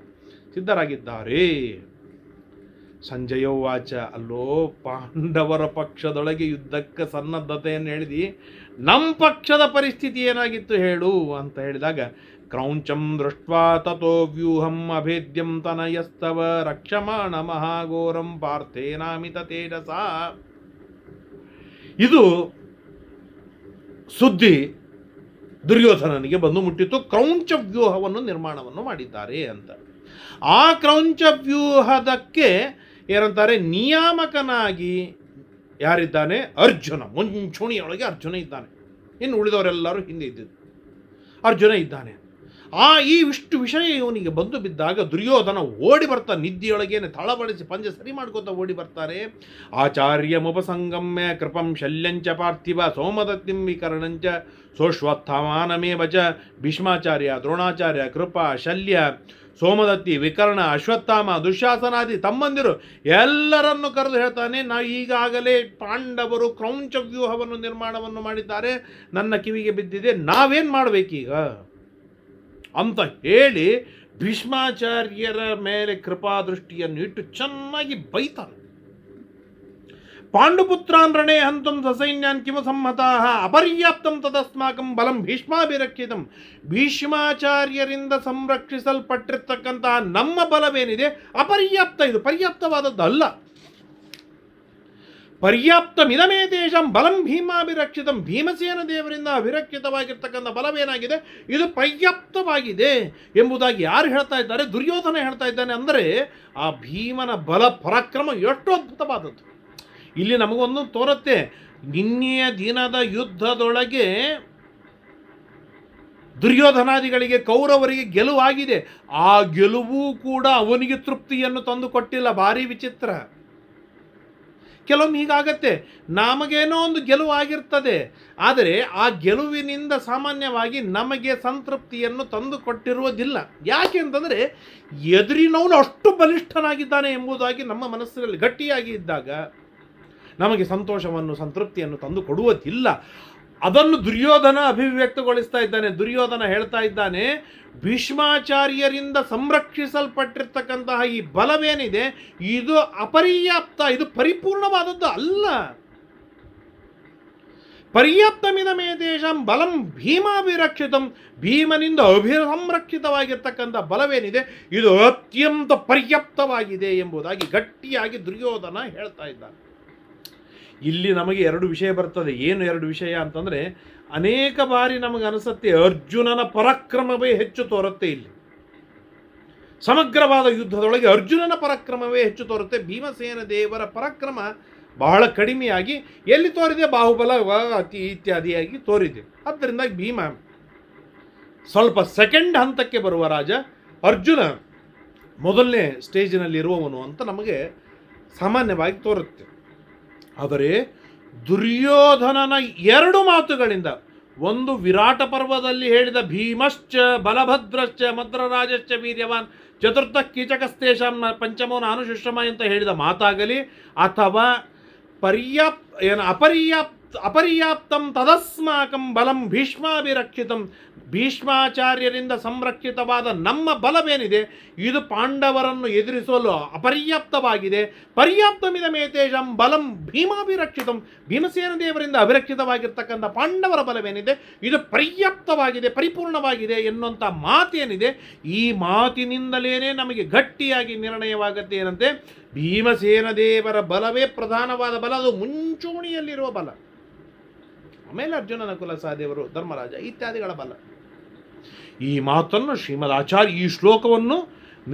ಸಿದ್ಧರಾಗಿದ್ದಾರೆ. ಸಂಜಯ ವಾಚ, ಅಲ್ಲೋ ಪಾಂಡವರ ಪಕ್ಷದೊಳಗೆ ಯುದ್ಧಕ್ಕೆ ಸನ್ನದ್ಧತೆಯನ್ನು ಹೇಳಿದಿ, ನಮ್ಮ ಪಕ್ಷದ ಪರಿಸ್ಥಿತಿ ಏನಾಗಿತ್ತು ಹೇಳು ಅಂತ ಹೇಳಿದಾಗ, ಕ್ರೌಂಚಂ ದೃಷ್ಟ್ವಾ ತಥೋ ವ್ಯೂಹಂ ಅಭೇದ್ಯಂ ತನಯಸ್ತವ ರಕ್ಷಮಾಣ ಮಹಾಘೋರಂ ಪಾರ್ಥೇನಾಮಿತ ತೇಜಸ. ಇದು ಸುದ್ದಿ ದುರ್ಯೋಧನನಿಗೆ ಬಂದು ಮುಟ್ಟಿತು. ಕ್ರೌಂಚ ವ್ಯೂಹವನ್ನು ನಿರ್ಮಾಣವನ್ನು ಮಾಡಿದ್ದಾರೆ ಅಂತ. ಆ ಕ್ರೌಂಚ ವ್ಯೂಹದಕ್ಕೆ ಏನಂತಾರೆ, ನಿಯಾಮಕನಾಗಿ ಯಾರಿದ್ದಾನೆ? ಅರ್ಜುನ. ಮುಂಚೂಣಿಯೊಳಗೆ ಅರ್ಜುನ ಇದ್ದಾನೆ, ಇನ್ನು ಉಳಿದವರೆಲ್ಲರೂ ಹಿಂದೆ ಇದ್ದಿದ್ದು. ಅರ್ಜುನ ಇದ್ದಾನೆ. ಈ ಇಷ್ಟು ವಿಷಯ ಇವನಿಗೆ ಬಂದು ಬಿದ್ದಾಗ ದುರ್ಯೋಧನ ಓಡಿ ಬರ್ತಾನೆ. ನಿದ್ದೆಯೊಳಗೇನೆ ತಳಬಡಿಸಿ ಪಂಜೆ ಸರಿ ಮಾಡ್ಕೋತ ಓಡಿ ಬರ್ತಾರೆ. ಆಚಾರ್ಯ ಮುಪಸಂಗಮ್ಯ ಕೃಪಂ ಶಲ್ಯಂಚ ಪಾರ್ಥಿವ ಸೋಮದತ್ತಿಂ ವಿಕರ್ಣಂಚ ಸೋಶ್ವತ್ಥಮಾನಮೇವ ಚ. ಭೀಷ್ಮಾಚಾರ್ಯ, ದ್ರೋಣಾಚಾರ್ಯ, ಕೃಪಾ, ಶಲ್ಯ, ಸೋಮದತ್ತಿ, ವಿಕರ್ಣ, ಅಶ್ವತ್ಥಾಮ, ದುಶ್ಯಾಸನಾದಿ ತಮ್ಮಂದಿರು ಎಲ್ಲರನ್ನು ಕರೆದು ಹೇಳ್ತಾನೆ, ಈಗಾಗಲೇ ಪಾಂಡವರು ಕ್ರೌಂಚ ವ್ಯೂಹವನ್ನು ನಿರ್ಮಾಣವನ್ನು ಮಾಡಿದ್ದಾರೆ, ನನ್ನ ಕಿವಿಗೆ ಬಿದ್ದಿದೆ, ನಾವೇನು ಮಾಡಬೇಕೀಗ ಅಂತ ಹೇಳಿ ಭೀಷ್ಮಾಚಾರ್ಯರ ಮೇಲೆ ಕೃಪಾದೃಷ್ಟಿಯನ್ನು ಇಟ್ಟು ಚೆನ್ನಾಗಿ ಬೈತಾನೆ. ಪಾಂಡುಪುತ್ರಾನ್ ರಣೇ ಹಂತಂ ಸಸೈನ್ಯಾನ್ ಕಿಮ ಸಮ್ಮತಾಃ ಅಪರ್ಯಾಪ್ತಂ ತದಸ್ಮಾಕಂ ಬಲಂ ಭೀಷ್ಮಾಭಿರಕ್ಷಿತಂ. ಭೀಷ್ಮಾಚಾರ್ಯರಿಂದ ಸಂರಕ್ಷಿಸಲ್ಪಟ್ಟಿರ್ತಕ್ಕಂತಹ ನಮ್ಮ ಬಲವೇನಿದೆ ಅಪರ್ಯಾಪ್ತ, ಇದು ಪರ್ಯಾಪ್ತವಾದದ್ದು ಅಲ್ಲ. ಪರ್ಯಾಪ್ತಮಿದಮೇ ದೇಶಂ ಬಲಂ ಭೀಮಾಭಿರಕ್ಷಿತಂ. ಭೀಮಸೇನ ದೇವರಿಂದ ಅಭಿರಕ್ಷಿತವಾಗಿರ್ತಕ್ಕಂಥ ಬಲವೇನಾಗಿದೆ, ಇದು ಪರ್ಯಾಪ್ತವಾಗಿದೆ ಎಂಬುದಾಗಿ ಯಾರು ಹೇಳ್ತಾ ಇದ್ದಾರೆ? ದುರ್ಯೋಧನ ಹೇಳ್ತಾ ಇದ್ದಾನೆ. ಅಂದರೆ ಆ ಭೀಮನ ಬಲ ಪರಾಕ್ರಮ ಎಷ್ಟು ಅದ್ಭುತವಾದದ್ದು ಇಲ್ಲಿ ನಮಗೊಂದು ತೋರುತ್ತೆ. ನಿನ್ನೆಯ ದಿನದ ಯುದ್ಧದೊಳಗೆ ದುರ್ಯೋಧನಾದಿಗಳಿಗೆ, ಕೌರವರಿಗೆ ಗೆಲುವಾಗಿದೆ. ಆ ಗೆಲುವು ಕೂಡ ಅವನಿಗೆ ತೃಪ್ತಿಯನ್ನು ತಂದು ಕೊಟ್ಟಿಲ್ಲ. ಭಾರಿ ವಿಚಿತ್ರ. ಕೆಲವೊಮ್ಮೆ ಹೀಗಾಗತ್ತೆ, ನಮಗೇನೋ ಒಂದು ಗೆಲುವು ಆಗಿರ್ತದೆ, ಆದರೆ ಆ ಗೆಲುವಿನಿಂದ ಸಾಮಾನ್ಯವಾಗಿ ನಮಗೆ ಸಂತೃಪ್ತಿಯನ್ನು ತಂದು ಕೊಟ್ಟಿರುವುದಿಲ್ಲ. ಯಾಕೆ ಅಂತಂದರೆ ಎದುರಿನವನು ಅಷ್ಟು ಬಲಿಷ್ಠನಾಗಿದ್ದಾನೆ ಎಂಬುದಾಗಿ ನಮ್ಮ ಮನಸ್ಸಿನಲ್ಲಿ ಗಟ್ಟಿಯಾಗಿ ಇದ್ದಾಗ ನಮಗೆ ಸಂತೋಷವನ್ನು, ಸಂತೃಪ್ತಿಯನ್ನು ತಂದು ಕೊಡುವುದಿಲ್ಲ. ಅದನ್ನು ದುರ್ಯೋಧನ ಅಭಿವ್ಯಕ್ತಗೊಳಿಸ್ತಾ ಇದ್ದಾನೆ. ದುರ್ಯೋಧನ ಹೇಳ್ತಾ ಇದ್ದಾನೆ, ಭೀಷ್ಮಾಚಾರ್ಯರಿಂದ ಸಂರಕ್ಷಿಸಲ್ಪಟ್ಟಿರ್ತಕ್ಕಂತಹ ಈ ಬಲವೇನಿದೆ ಇದು ಅಪರ್ಯಾಪ್ತ, ಇದು ಪರಿಪೂರ್ಣವಾದದ್ದು ಅಲ್ಲ. ಪರ್ಯಾಪ್ತಮಿದಮೇ ದೇಶಂ ಬಲಂ ಭೀಮಾಭಿರಕ್ಷಿತಂ. ಭೀಮನಿಂದ ಸಂರಕ್ಷಿತವಾಗಿರ್ತಕ್ಕಂಥ ಬಲವೇನಿದೆ ಇದು ಅತ್ಯಂತ ಪರ್ಯಾಪ್ತವಾಗಿದೆ ಎಂಬುದಾಗಿ ಗಟ್ಟಿಯಾಗಿ ದುರ್ಯೋಧನ ಹೇಳ್ತಾ ಇದ್ದಾನೆ. ಇಲ್ಲಿ ನಮಗೆ 2 ವಿಷಯ ಬರ್ತದೆ. ಏನು 2 ವಿಷಯ ಅಂತಂದರೆ, ಅನೇಕ ಬಾರಿ ನಮಗೆ ಅನಿಸುತ್ತೆ ಅರ್ಜುನನ ಪರಾಕ್ರಮವೇ ಹೆಚ್ಚು ತೋರುತ್ತೆ. ಇಲ್ಲಿ ಸಮಗ್ರವಾದ ಯುದ್ಧದೊಳಗೆ ಅರ್ಜುನನ ಪರಾಕ್ರಮವೇ ಹೆಚ್ಚು ತೋರುತ್ತೆ. ಭೀಮಸೇನ ದೇವರ ಪರಾಕ್ರಮ ಬಹಳ ಕಡಿಮೆಯಾಗಿ ಎಲ್ಲಿ ತೋರಿದೆ? ಬಾಹುಬಲ ಅತಿ ಇತ್ಯಾದಿಯಾಗಿ ತೋರಿದೆ. ಆದ್ದರಿಂದ ಭೀಮ ಸ್ವಲ್ಪ ಸೆಕೆಂಡ್ ಹಂತಕ್ಕೆ ಬರುವ ರಾಜ, ಅರ್ಜುನ ಮೊದಲನೇ ಸ್ಟೇಜಿನಲ್ಲಿರುವವನು ಅಂತ ನಮಗೆ ಸಾಮಾನ್ಯವಾಗಿ ತೋರುತ್ತೆ. ಆದರೆ ದುರ್ಯೋಧನನ 2 ಮಾತುಗಳಿಂದ, ಒಂದು ವಿರಾಟ ಪರ್ವದಲ್ಲಿ ಹೇಳಿದ ಭೀಮಶ್ಚ ಬಲಭದ್ರಶ್ಚ ಮದ್ರರಾಜಶ್ಚ ವೀರ್ಯವಾನ್ ಚತುರ್ಥ ಕೀಚಕಸ್ತೇಷಾಂ ಪಂಚಮೋ ನಾನುಶುಶ್ರಮ ಅಂತ ಹೇಳಿದ ಮಾತಾಗಲಿ, ಅಥವಾ ಅಪರ್ಯಾಪ್ತ ಅಪರ್ಯಾಪ್ತಂ ತದಸ್ಮಾಕಂ ಬಲಂ ಭೀಷ್ಮಾಭಿರಕ್ಷಿತಂ. ಭೀಷ್ಮಾಚಾರ್ಯರಿಂದ ಸಂರಕ್ಷಿತವಾದ ನಮ್ಮ ಬಲವೇನಿದೆ ಇದು ಪಾಂಡವರನ್ನು ಎದುರಿಸಲು ಅಪರ್ಯಾಪ್ತವಾಗಿದೆ. ಪರ್ಯಾಪ್ತಮಿದಮೇತೇಷಂ ಬಲಂ ಭೀಮಾಭಿರಕ್ಷಿತಂ. ಭೀಮಸೇನ ದೇವರಿಂದ ಅಭಿರಕ್ಷಿತವಾಗಿರ್ತಕ್ಕಂಥ ಪಾಂಡವರ ಬಲವೇನಿದೆ ಇದು ಪರ್ಯಾಪ್ತವಾಗಿದೆ, ಪರಿಪೂರ್ಣವಾಗಿದೆ ಎನ್ನುವಂಥ ಮಾತೇನಿದೆ, ಈ ಮಾತಿನಿಂದಲೇ ನಮಗೆ ಗಟ್ಟಿಯಾಗಿ ನಿರ್ಣಯವಾಗುತ್ತೆ ಏನಂತೆ, ಭೀಮಸೇನ ದೇವರ ಬಲವೇ ಪ್ರಧಾನವಾದ ಬಲ, ಅದು ಮುಂಚೂಣಿಯಲ್ಲಿರುವ ಬಲ. ಆಮೇಲೆ ಅರ್ಜುನನ ಕುಲ ಸಹದೇವರು, ಧರ್ಮರಾಜ ಇತ್ಯಾದಿಗಳ ಬಲ. ಈ ಮಾತನ್ನು ಶ್ರೀಮದ್ ಆಚಾರ್ಯ, ಈ ಶ್ಲೋಕವನ್ನು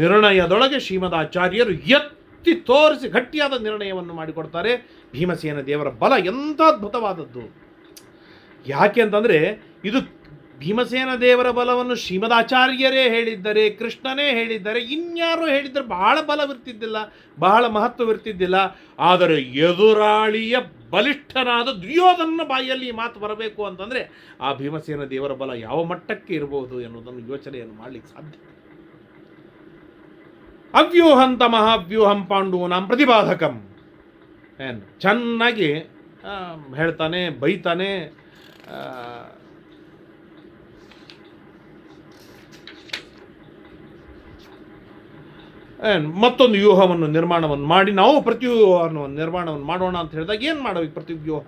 ನಿರ್ಣಯದೊಳಗೆ ಶ್ರೀಮದ್ ಆಚಾರ್ಯರು ಎತ್ತಿ ತೋರಿಸಿ ಗಟ್ಟಿಯಾದ ನಿರ್ಣಯವನ್ನು ಮಾಡಿಕೊಡ್ತಾರೆ. ಭೀಮಸೇನ ದೇವರ ಬಲ ಎಂಥ ಅದ್ಭುತವಾದದ್ದು. ಯಾಕೆ ಅಂತಂದರೆ ಇದು ಭೀಮಸೇನ ದೇವರ ಬಲವನ್ನು ಶ್ರೀಮದಾಚಾರ್ಯರೇ ಹೇಳಿದ್ದರೆ, ಕೃಷ್ಣನೇ ಹೇಳಿದ್ದಾರೆ, ಇನ್ಯಾರೋ ಹೇಳಿದ್ದರೆ ಬಹಳ ಬಲವಿರ್ತಿದ್ದಿಲ್ಲ, ಬಹಳ ಮಹತ್ವವಿರ್ತಿದ್ದಿಲ್ಲ. ಆದರೆ ಎದುರಾಳಿಯ ಬಲಿಷ್ಠನಾದ ದುರ್ಯೋಧನನ ಬಾಯಿಯಲ್ಲಿ ಈ ಮಾತು ಬರಬೇಕು ಅಂತಂದರೆ ಆ ಭೀಮಸೇನ ದೇವರ ಬಲ ಯಾವ ಮಟ್ಟಕ್ಕೆ ಇರಬಹುದು ಎನ್ನುವುದನ್ನು ಯೋಚನೆಯನ್ನು ಮಾಡಲಿಕ್ಕೆ ಸಾಧ್ಯ. ಅವ್ಯೂಹಂತ ಮಹಾವ್ಯೂಹಂ ಪಾಂಡೂನಾಂ ಪ್ರತಿಪಾದಕಂ. ಚೆನ್ನಾಗಿ ಹೇಳ್ತಾನೆ, ಬೈತಾನೆ. ಮತ್ತೊಂದು ವ್ಯೂಹವನ್ನು ನಿರ್ಮಾಣವನ್ನು ಮಾಡಿ ನಾವು ಪ್ರತಿವ್ಯೂಹವನ್ನು ನಿರ್ಮಾಣವನ್ನು ಮಾಡೋಣ ಅಂತ ಹೇಳಿದಾಗ ಏನು ಮಾಡಬೇಕು ಪ್ರತಿವ್ಯೂಹ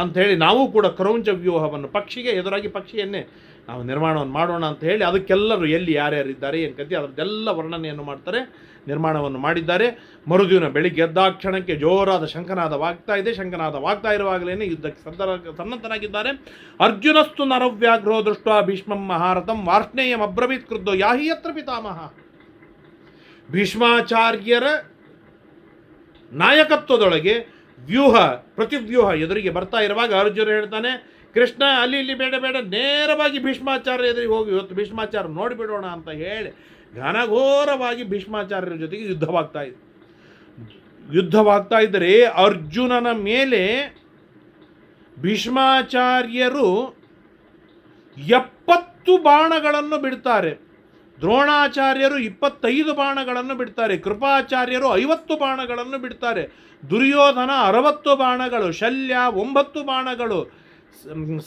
ಅಂಥೇಳಿ ನಾವು ಕೂಡ ಕ್ರೌಂಚ ವ್ಯೂಹವನ್ನು, ಪಕ್ಷಿಗೆ ಎದುರಾಗಿ ಪಕ್ಷಿಯನ್ನೇ ನಾವು ನಿರ್ಮಾಣವನ್ನು ಮಾಡೋಣ ಅಂತ ಹೇಳಿ ಅದಕ್ಕೆಲ್ಲರೂ ಎಲ್ಲಿ ಯಾರ್ಯಾರಿದ್ದಾರೆ ಏನು ಕಥೆ ಅದರದ್ದೆಲ್ಲ ವರ್ಣನೆಯನ್ನು ಮಾಡ್ತಾರೆ, ನಿರ್ಮಾಣವನ್ನು ಮಾಡಿದ್ದಾರೆ. ಮರುದಿನ ಬೆಳಿಗ್ಗೆ ಎದ್ದಾಕ್ಷಣಕ್ಕೆ ಜೋರಾದ ಶಂಖನಾದವಾಗ್ತಾ ಇದೆ. ಶಂಖನಾದವಾಗ್ತಾ ಇರುವಾಗಲೇ ಯುದ್ಧಕ್ಕೆ ಸನ್ನದ್ಧನಾಗಿದ್ದಾರೆ. ಅರ್ಜುನಸ್ತು ನರವ್ಯಾಘ್ರೋ ದೃಷ್ಟ ಭೀಷ್ಮಂ ಮಹಾರಥಂ ವಾರ್ಷ್ಣೇಯಂ ಅಬ್ರವೀತ್ ಕ್ರುದ್ಧೋ ಯಾಹಿ ಯತ್ರ ಪಿತಾಮಹ. ಭೀಷ್ಮಾಚಾರ್ಯರ ನಾಯಕತ್ವದೊಳಗೆ ವ್ಯೂಹ, ಪ್ರತಿವ್ಯೂಹ ಎದುರಿಗೆ ಬರ್ತಾ ಇರುವಾಗ ಅರ್ಜುನ ಹೇಳ್ತಾನೆ, ಕೃಷ್ಣ ಅಲ್ಲಿ ಇಲ್ಲಿ ಬೇಡ ಬೇಡ, ನೇರವಾಗಿ ಭೀಷ್ಮಾಚಾರ್ಯ ಎದುರಿಗೆ ಹೋಗಿ ಇವತ್ತು ಭೀಷ್ಮಾಚಾರ್ಯ ನೋಡಿಬಿಡೋಣ ಅಂತ ಹೇಳಿ ಘನಘೋರವಾಗಿ ಭೀಷ್ಮಾಚಾರ್ಯರ ಜೊತೆಗೆ ಯುದ್ಧವಾಗ್ತಾ ಇದ್ದರೆ ಅರ್ಜುನನ ಮೇಲೆ ಭೀಷ್ಮಾಚಾರ್ಯರು 70 ಬಾಣಗಳನ್ನು ಬಿಡ್ತಾರೆ. ದ್ರೋಣಾಚಾರ್ಯರು 25 ಬಾಣಗಳನ್ನು ಬಿಡ್ತಾರೆ. ಕೃಪಾಚಾರ್ಯರು 50 ಬಾಣಗಳನ್ನು ಬಿಡ್ತಾರೆ. ದುರ್ಯೋಧನ 60 ಬಾಣಗಳು, ಶಲ್ಯ 9 ಬಾಣಗಳು,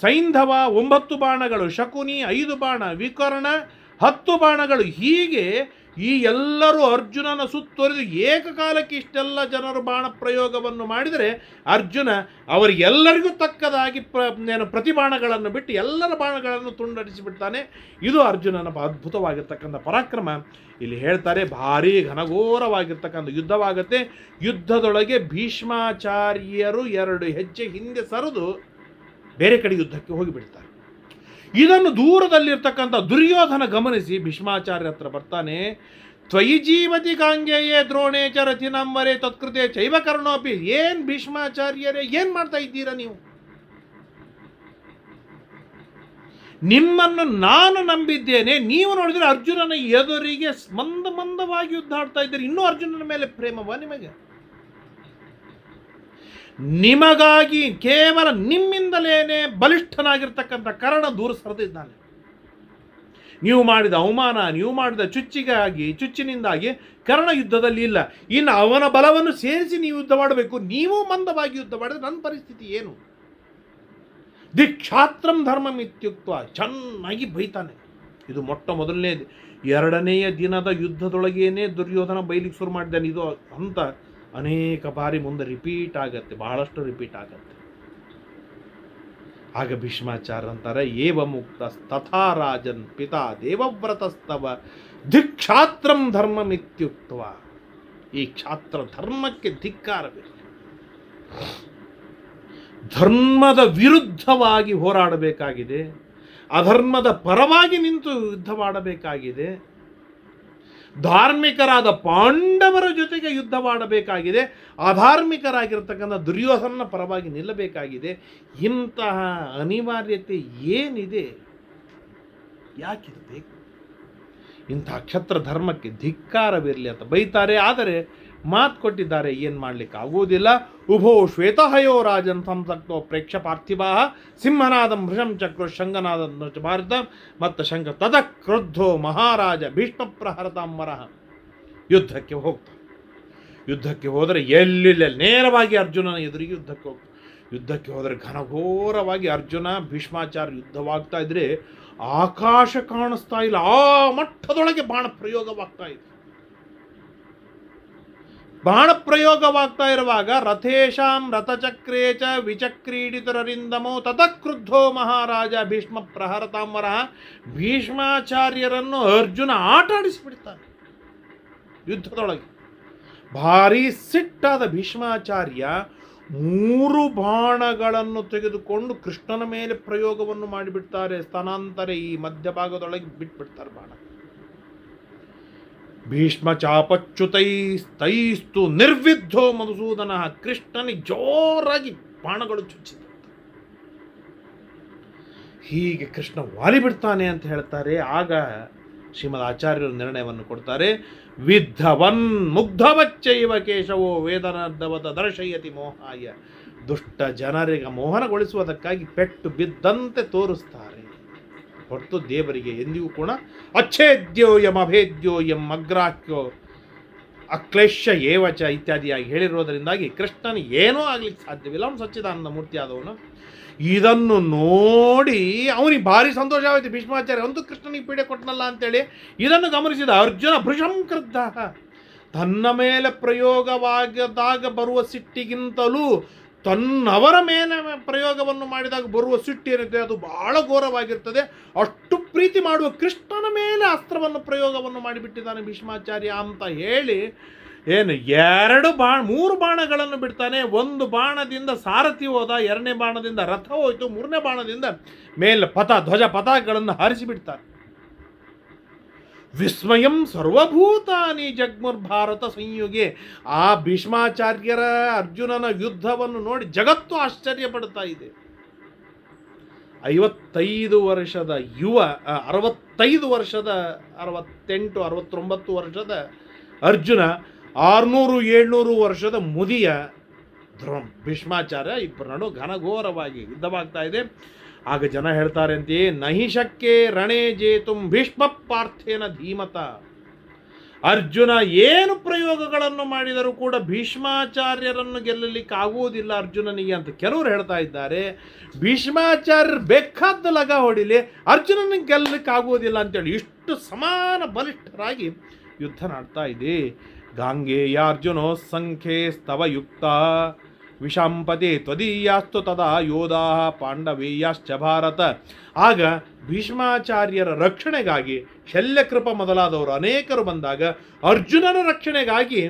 ಸೈಂಧವ 9 ಬಾಣಗಳು, ಶಕುನಿ 5 ಬಾಣ, ವಿಕರ್ಣ 10 ಬಾಣಗಳು. ಹೀಗೆ ಈ ಎಲ್ಲರೂ ಅರ್ಜುನನ ಸುತ್ತುವರಿದು ಏಕಕಾಲಕ್ಕೆ ಇಷ್ಟೆಲ್ಲ ಜನರು ಬಾಣ ಪ್ರಯೋಗವನ್ನು ಮಾಡಿದರೆ ಅರ್ಜುನ ಅವರಿಗೆಲ್ಲರಿಗೂ ತಕ್ಕದಾಗಿ ಪ್ರತಿ ಬಾಣಗಳನ್ನು ಬಿಟ್ಟು ಎಲ್ಲರ ಬಾಣಗಳನ್ನು ತುಂಡರಿಸಿಬಿಡ್ತಾನೆ. ಇದು ಅರ್ಜುನನ ಅದ್ಭುತವಾಗಿರ್ತಕ್ಕಂಥ ಪರಾಕ್ರಮ. ಇಲ್ಲಿ ಹೇಳ್ತಾರೆ, ಭಾರೀ ಘನಘೋರವಾಗಿರ್ತಕ್ಕಂಥ ಯುದ್ಧವಾಗುತ್ತೆ. ಯುದ್ಧದೊಳಗೆ ಭೀಷ್ಮಾಚಾರ್ಯರು 2 ಹೆಜ್ಜೆ ಹಿಂದೆ ಸರಿದು ಬೇರೆ ಕಡೆ ಯುದ್ಧಕ್ಕೆ ಹೋಗಿಬಿಡ್ತಾರೆ. ಇದನ್ನು ದೂರದಲ್ಲಿರ್ತಕ್ಕಂಥ ದುರ್ಯೋಧನ ಗಮನಿಸಿ ಭೀಷ್ಮಾಚಾರ್ಯ ಹತ್ರ ಬರ್ತಾನೆ. ತ್ವಯಿ ಜೀವತಿ ಕಾಂಗೆಯೇ ದ್ರೋಣೇ ಚ ರಥಿನಂವರೇ ತತ್ಕೃತೆ ಚೈವ ಕರ್ಣೋಪಿ. ಏನು ಭೀಷ್ಮಾಚಾರ್ಯರೇ, ಏನು ಮಾಡ್ತಾ ಇದ್ದೀರಾ ನೀವು? ನಿಮ್ಮನ್ನು ನಾನು ನಂಬಿದ್ದೇನೆ, ನೀವು ನೋಡಿದ್ರೆ ಅರ್ಜುನನ ಎದುರಿಗೆ ಮಂದವಾಗಿ ಯುದ್ಧ ಆಡ್ತಾ ಇದ್ದೀರಿ. ಇನ್ನೂ ಅರ್ಜುನನ ಮೇಲೆ ಪ್ರೇಮವಾ ನಿಮಗೆ? ನಿಮಗಾಗಿ ಕೇವಲ ನಿಮ್ಮಿಂದಲೇ ಬಲಿಷ್ಠನಾಗಿರ್ತಕ್ಕಂಥ ಕರ್ಣ ದೂರ ಸರಿದಿದ್ದಾನೆ. ನೀವು ಮಾಡಿದ ಅವಮಾನ, ನೀವು ಮಾಡಿದ ಚುಚ್ಚಿನಿಂದಾಗಿ ಕರ್ಣ ಯುದ್ಧದಲ್ಲಿ ಇಲ್ಲ. ಇನ್ನು ಅವನ ಬಲವನ್ನು ಸೇರಿಸಿ ನೀವು ಯುದ್ಧ ಮಾಡಬೇಕು. ನೀವು ಮಂದವಾಗಿ ಯುದ್ಧ ಮಾಡಿದ್ರೆ ನನ್ನ ಪರಿಸ್ಥಿತಿ ಏನು? ದಿಕ್ಷಾತ್ರಂ ಧರ್ಮಂ ಇತ್ಯುಕ್ತ ಚೆನ್ನಾಗಿ ಬೈತಾನೆ. ಇದು ಮೊಟ್ಟ ಮೊದಲನೇದು. 2ನೆಯ ದಿನದ ಯುದ್ಧದೊಳಗೇನೆ ದುರ್ಯೋಧನ ಬೈಲಿಕ್ಕೆ ಶುರು ಮಾಡಿದ್ದಾನೆ. ಇದು ಅಂತ ಅನೇಕ ಬಾರಿ ಮುಂದೆ ರಿಪೀಟ್ ಆಗತ್ತೆ, ಬಹಳಷ್ಟು ರಿಪೀಟ್ ಆಗತ್ತೆ. ಆಗ ಭೀಷ್ಮಾಚಾರ್ಯ ಅಂತಾರೆ, ಏವ ಮುಕ್ತ ತಥಾ ರಾಜನ್ ಪಿತಾ ದೇವವ್ರತಸ್ತವ ಧಿಕ್ಷಾತ್ರಂ ಧರ್ಮಮಿತ್ಯುಕ್ತವ. ಈ ಕ್ಷಾತ್ರ ಧರ್ಮಕ್ಕೆ ಧಿಕ್ಕಾರಬೇಕು. ಧರ್ಮದ ವಿರುದ್ಧವಾಗಿ ಹೋರಾಡಬೇಕಾಗಿದೆ, ಅಧರ್ಮದ ಪರವಾಗಿ ನಿಂತು ಯುದ್ಧ ಮಾಡಬೇಕಾಗಿದೆ, ಧಾರ್ಮಿಕರಾದ ಪಾಂಡವರ ಜೊತೆಗೆ ಯುದ್ಧ ಮಾಡಬೇಕಾಗಿದೆ, ಅಧಾರ್ಮಿಕರಾಗಿರ್ತಕ್ಕಂಥ ದುರ್ಯೋಧನನ ಪರವಾಗಿ ನಿಲ್ಲಬೇಕಾಗಿದೆ. ಇಂತಹ ಅನಿವಾರ್ಯತೆ ಏನಿದೆ? ಯಾಕಿರಬೇಕು? ಇಂತಹ ಕ್ಷತ್ರ ಧರ್ಮಕ್ಕೆ ಧಿಕ್ಕಾರವಿರಲಿ ಅಂತ ಬೈತಾರೆ. ಆದರೆ ಮಾತು ಕೊಟ್ಟಿದ್ದಾರೆ, ಏನು ಮಾಡಲಿಕ್ಕೆ ಆಗುವುದಿಲ್ಲ. ಉಭೋ ಶ್ವೇತಹಯೋ ರಾಜನ್ ಸಂಸಕ್ತೋ ಪ್ರೇಕ್ಷ ಪಾರ್ಥಿವಾ ಸಿಂಹನಾದಂ ಭೃಶಂ ಚಕ್ರ ಶಂಗನಾದ ಭಾರತ ಮತ್ತು ಶಂಕ ತದ ಕ್ರುದ್ಧೋ ಮಹಾರಾಜ ಭೀಷ್ಮ ಪ್ರಹರತಾಂಬರಃ. ಯುದ್ಧಕ್ಕೆ ಹೋಗ್ತಾರೆ. ಯುದ್ಧಕ್ಕೆ ಹೋದರೆ ಎಲ್ಲಿಲ್ಲ ನೇರವಾಗಿ ಅರ್ಜುನನ ಎದುರಿಗೆ ಯುದ್ಧಕ್ಕೆ ಹೋಗ್ತಾರೆ. ಯುದ್ಧಕ್ಕೆ ಹೋದರೆ ಘನಘೋರವಾಗಿ ಅರ್ಜುನ ಭೀಷ್ಮಾಚಾರ್ಯ ಯುದ್ಧವಾಗ್ತಾ ಇದ್ರೆ ಆಕಾಶ ಕಾಣಿಸ್ತಾ ಇಲ್ಲ, ಆ ಮಟ್ಟದೊಳಗೆ ಬಾಣ ಪ್ರಯೋಗವಾಗ್ತಾ ಇದೆ. ಬಾಣ ಪ್ರಯೋಗವಾಗ್ತಾ ಇರುವಾಗ ರಥೇಶಾಂ ರಥಚಕ್ರೇ ಚ ವಿಚಕ್ರೀಡಿತರರಿಂದಮೋ ತತಕ್ರುದ್ಧೋ ಮಹಾರಾಜ ಭೀಷ್ಮ ಪ್ರಹರತಾಂಬರ. ಭೀಷ್ಮಾಚಾರ್ಯರನ್ನು ಅರ್ಜುನ ಆಟ ಆಡಿಸಿಬಿಡ್ತಾನೆ ಯುದ್ಧದೊಳಗೆ. ಭಾರಿ ಸಿಟ್ಟಾದ ಭೀಷ್ಮಾಚಾರ್ಯ 3 ಬಾಣಗಳನ್ನು ತೆಗೆದುಕೊಂಡು ಕೃಷ್ಣನ ಮೇಲೆ ಪ್ರಯೋಗವನ್ನು ಮಾಡಿಬಿಡ್ತಾರೆ. ಸ್ಥಾನಾಂತರ ಈ ಮಧ್ಯಭಾಗದೊಳಗೆ ಬಿಟ್ಬಿಡ್ತಾರೆ ಬಾಣ. ಭೀಷ್ಮ ಚಾಪಚ್ಯುತೈಸ್ತೈಸ್ತು ನಿರ್ವಿದ್ಧೋ ಮಧುಸೂದನ. ಕೃಷ್ಣನಿಗೆ ಜೋರಾಗಿ ಬಾಣಗಳು ಚುಚ್ಚಿದ. ಹೀಗೆ ಕೃಷ್ಣ ವಾಲಿಬಿಡ್ತಾನೆ ಅಂತ ಹೇಳ್ತಾರೆ. ಆಗ ಶ್ರೀಮದ್ ಆಚಾರ್ಯರು ನಿರ್ಣಯವನ್ನು ಕೊಡ್ತಾರೆ. ವಿದ್ಧವನ್ ಮುಗ್ಧವಚ್ಚೈವ ಕೇಶವೋ ವೇದನರ್ಧವದ ದರ್ಶಯತಿ ಮೋಹಾಯ. ದುಷ್ಟ ಜನರಿಗೆ ಮೋಹನಗೊಳಿಸುವುದಕ್ಕಾಗಿ ಪೆಟ್ಟು ಬಿದ್ದಂತೆ ತೋರಿಸ್ತಾರೆ ಹೊರತು ದೇವರಿಗೆ ಎಂದಿಗೂ ಕೂಡ ಅಚ್ಛೇದ್ಯೋಯಂ ಅಭೇದ್ಯೋಯಂ ಅಗ್ರಾಹ್ಯೋ ಅಕ್ಲೇಶ್ಯ ಏವಚ ಇತ್ಯಾದಿಯಾಗಿ ಹೇಳಿರೋದರಿಂದಾಗಿ ಕೃಷ್ಣನ ಏನೂ ಆಗ್ಲಿಕ್ಕೆ ಸಾಧ್ಯವಿಲ್ಲ. ಅವನು ಸಚ್ಚಿದಾನಂದ ಮೂರ್ತಿ ಆದವನು. ಇದನ್ನು ನೋಡಿ ಅವನಿಗೆ ಭಾರಿ ಸಂತೋಷವಾಯಿತು. ಭೀಷ್ಮಾಚಾರ್ಯ ಅಂತೂ ಕೃಷ್ಣನಿಗೆ ಪೀಡೆ ಕೊಟ್ಟನಲ್ಲ ಅಂತೇಳಿ ಇದನ್ನು ಗಮನಿಸಿದ ಅರ್ಜುನ ಭೃಶಂ ಕ್ರುದ್ಧ. ತನ್ನ ಮೇಲೆ ಪ್ರಯೋಗವಾಗದಾಗ ಬರುವ ಸಿಟ್ಟಿಗಿಂತಲೂ ತನ್ನವರ ಮೇಲೆ ಪ್ರಯೋಗವನ್ನು ಮಾಡಿದಾಗ ಬರುವ ಸಿಟ್ಟು ಏನಿದೆ ಅದು ಬಹಳ ಘೋರವಾಗಿರ್ತದೆ. ಅಷ್ಟು ಪ್ರೀತಿ ಮಾಡುವ ಕೃಷ್ಣನ ಮೇಲೆ ಅಸ್ತ್ರವನ್ನು ಪ್ರಯೋಗವನ್ನು ಮಾಡಿಬಿಟ್ಟಿದ್ದಾನೆ ಭೀಷ್ಮಾಚಾರ್ಯ ಅಂತ ಹೇಳಿ ಏನು 3 ಬಾಣಗಳನ್ನು ಬಿಡ್ತಾನೆ. 1 ಬಾಣದಿಂದ ಸಾರಥಿ ಹೋದ, 2ನೇ ಬಾಣದಿಂದ ರಥ ಹೋಯಿತು, 3ನೇ ಬಾಣದಿಂದ ಮೇಲೆ ಧ್ವಜ ಪತಾಕಗಳನ್ನು ಹಾರಿಸಿಬಿಡ್ತಾನೆ. ವಿಸ್ಮಯಂ ಸರ್ವಭೂತಾನಿ ಜಗ್ಮುರ್ಭಾರತ ಸಂಯುಗೆ. ಆ ಭೀಷ್ಮಾಚಾರ್ಯರ ಅರ್ಜುನನ ಯುದ್ಧವನ್ನು ನೋಡಿ ಜಗತ್ತು ಆಶ್ಚರ್ಯ ಪಡ್ತಾ ಇದೆ. 55 ವರ್ಷದ ಯುವ, 65 ವರ್ಷದ 68, 69 ವರ್ಷದ ಅರ್ಜುನ, 600-700 ವರ್ಷದ ಮುದಿಯ ಭೀಷ್ಮಾಚಾರ್ಯ, ಇಬ್ಬರ ನಡು ಘನಘೋರವಾಗಿ ಯುದ್ಧವಾಗ್ತಾ ಇದೆ. ಆಗ ಜನ ಹೇಳ್ತಾರೆ ಅಂತೆಯೇ, ನಹಿಷಕ್ಕೆ ರಣೇ ಜೇತುಂ ಭೀಷ್ಮ ಪಾರ್ಥೇನ ಧೀಮತ. ಅರ್ಜುನ ಏನು ಪ್ರಯೋಗಗಳನ್ನು ಮಾಡಿದರೂ ಕೂಡ ಭೀಷ್ಮಾಚಾರ್ಯರನ್ನು ಗೆಲ್ಲಲಿಕ್ಕಾಗುವುದಿಲ್ಲ ಅರ್ಜುನನಿಗೆ ಅಂತ ಕೆಲವರು ಹೇಳ್ತಾ ಇದ್ದಾರೆ. ಭೀಷ್ಮಾಚಾರ್ಯರು ಬೇಕಾದ ಲಗ ಹೊಡಿಲಿ, ಅರ್ಜುನನಿಗೆ ಗೆಲ್ಲಲಿಕ್ಕಾಗುವುದಿಲ್ಲ ಅಂತೇಳಿ ಇಷ್ಟು ಸಮಾನ ಬಲಿಷ್ಠರಾಗಿ ಯುದ್ಧ ಮಾಡ್ತಾ ಇದೆ. ಗಾಂಗೇಯಾರ್ಜುನೋ ಸಂಖ್ಯೆ ಸ್ತವ ಯುಕ್ತ ವಿಷಾಂಪತಿ ತ್ವದೀಯಾಸ್ತು ತದಾ ಯೋಧಾ ಪಾಂಡವೇಯಾಶ್ಚ ಭಾರತ. ಆಗ ಭೀಷ್ಮಾಚಾರ್ಯರ ರಕ್ಷಣೆಗಾಗಿ ಶಲ್ಯಕೃಪ ಮೊದಲಾದವರು ಅನೇಕರು ಬಂದಾಗ ಅರ್ಜುನನ ರಕ್ಷಣೆಗಾಗಿ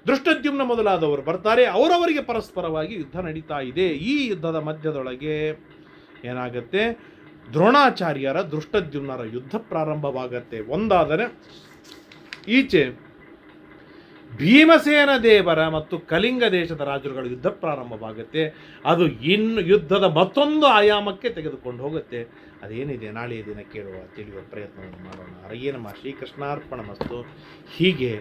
ದೃಷ್ಟದ್ಯುಮ್ನ ಮೊದಲಾದವರು ಬರ್ತಾರೆ. ಅವರವರಿಗೆ ಪರಸ್ಪರವಾಗಿ ಯುದ್ಧ ನಡೀತಾ ಇದೆ. ಈ ಯುದ್ಧದ ಮಧ್ಯದೊಳಗೆ ಏನಾಗುತ್ತೆ, ದ್ರೋಣಾಚಾರ್ಯರ ದೃಷ್ಟದ್ಯುಮ್ನರ ಯುದ್ಧ ಪ್ರಾರಂಭವಾಗತ್ತೆ. ಒಂದಾದರೆ ಈಚೆ ಭೀಮಸೇನ ದೇವರ ಮತ್ತು ಕಲಿಂಗ ದೇಶದ ರಾಜರುಗಳ ಯುದ್ಧ ಪ್ರಾರಂಭವಾಗುತ್ತೆ. ಅದು ಇನ್ನು ಯುದ್ಧದ ಮತ್ತೊಂದು ಆಯಾಮಕ್ಕೆ ತೆಗೆದುಕೊಂಡು ಹೋಗುತ್ತೆ. ಅದೇನಿದೆ ನಾಳೆಯ ದಿನ ತಿಳಿಯುವ ಪ್ರಯತ್ನವನ್ನು ಮಾಡೋಣ. ಹರಯೇ ನಮಃ. ಶ್ರೀಕೃಷ್ಣಾರ್ಪಣಮಸ್ತು. ಹೀಗೆ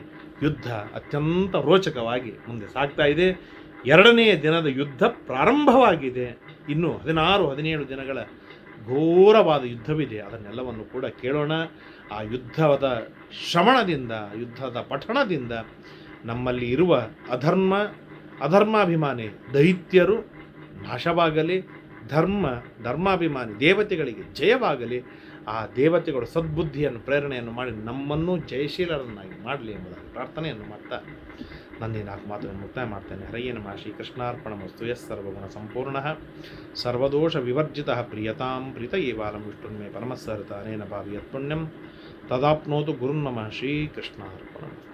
ಯುದ್ಧ ಅತ್ಯಂತ ರೋಚಕವಾಗಿ ಮುಂದೆ ಸಾಗ್ತಾ ಇದೆ. 2ನೇ ದಿನದ ಯುದ್ಧ ಪ್ರಾರಂಭವಾಗಿದೆ. ಇನ್ನು 16-17 ದಿನಗಳ ಘೋರವಾದ ಯುದ್ಧವಿದೆ. ಅದನ್ನೆಲ್ಲವನ್ನು ಕೂಡ ಕೇಳೋಣ. ಆ ಯುದ್ಧದ ಶ್ರವಣದಿಂದ, ಯುದ್ಧದ ಪಠಣದಿಂದ ನಮ್ಮಲ್ಲಿ ಇರುವ ಅಧರ್ಮಾಭಿಮಾನಿ ದೈತ್ಯರು ನಾಶವಾಗಲಿ, ಧರ್ಮಾಭಿಮಾನಿ ದೇವತೆಗಳಿಗೆ ಜಯವಾಗಲಿ. ಆ ದೇವತೆಗಳು ಸದ್ಬುದ್ಧಿಯನ್ನು ಪ್ರೇರಣೆಯನ್ನು ಮಾಡಿ ನಮ್ಮನ್ನು ಜಯಶೀಲರನ್ನಾಗಿ ಮಾಡಲಿ ಎಂಬುದಾಗಿ ಪ್ರಾರ್ಥನೆಯನ್ನು ಮಾಡ್ತಾ ನನ್ನ 4 ಮಾತುಗಳನ್ನು ಮುಕ್ತಾಯ ಮಾಡ್ತೇನೆ. ಹರಯೇ ನಮಃ. ಶ್ರೀಕೃಷ್ಣಾರ್ಪಣಮಸ್ತು. ಯಃ ಸರ್ವಗುಣ ಸಂಪೂರ್ಣಃ ಸರ್ವದೋಷ ವಿವರ್ಜಿತಃ ಪ್ರಿಯತಾಂ ಪ್ರೀತ ಏವಾಲಂ ವಿಷ್ಣುನ್ಮೇ ಪರಮಸ್ಸಹೃತ ಅನೇನ ಭಾವಿಯತ್ ಪುಣ್ಯಂ ತದಾಪ್ನೋತು ಗುರುನ್ನಮಃ. ಶ್ರೀಕೃಷ್ಣಾರ್ಪಣಮಸ್ತು.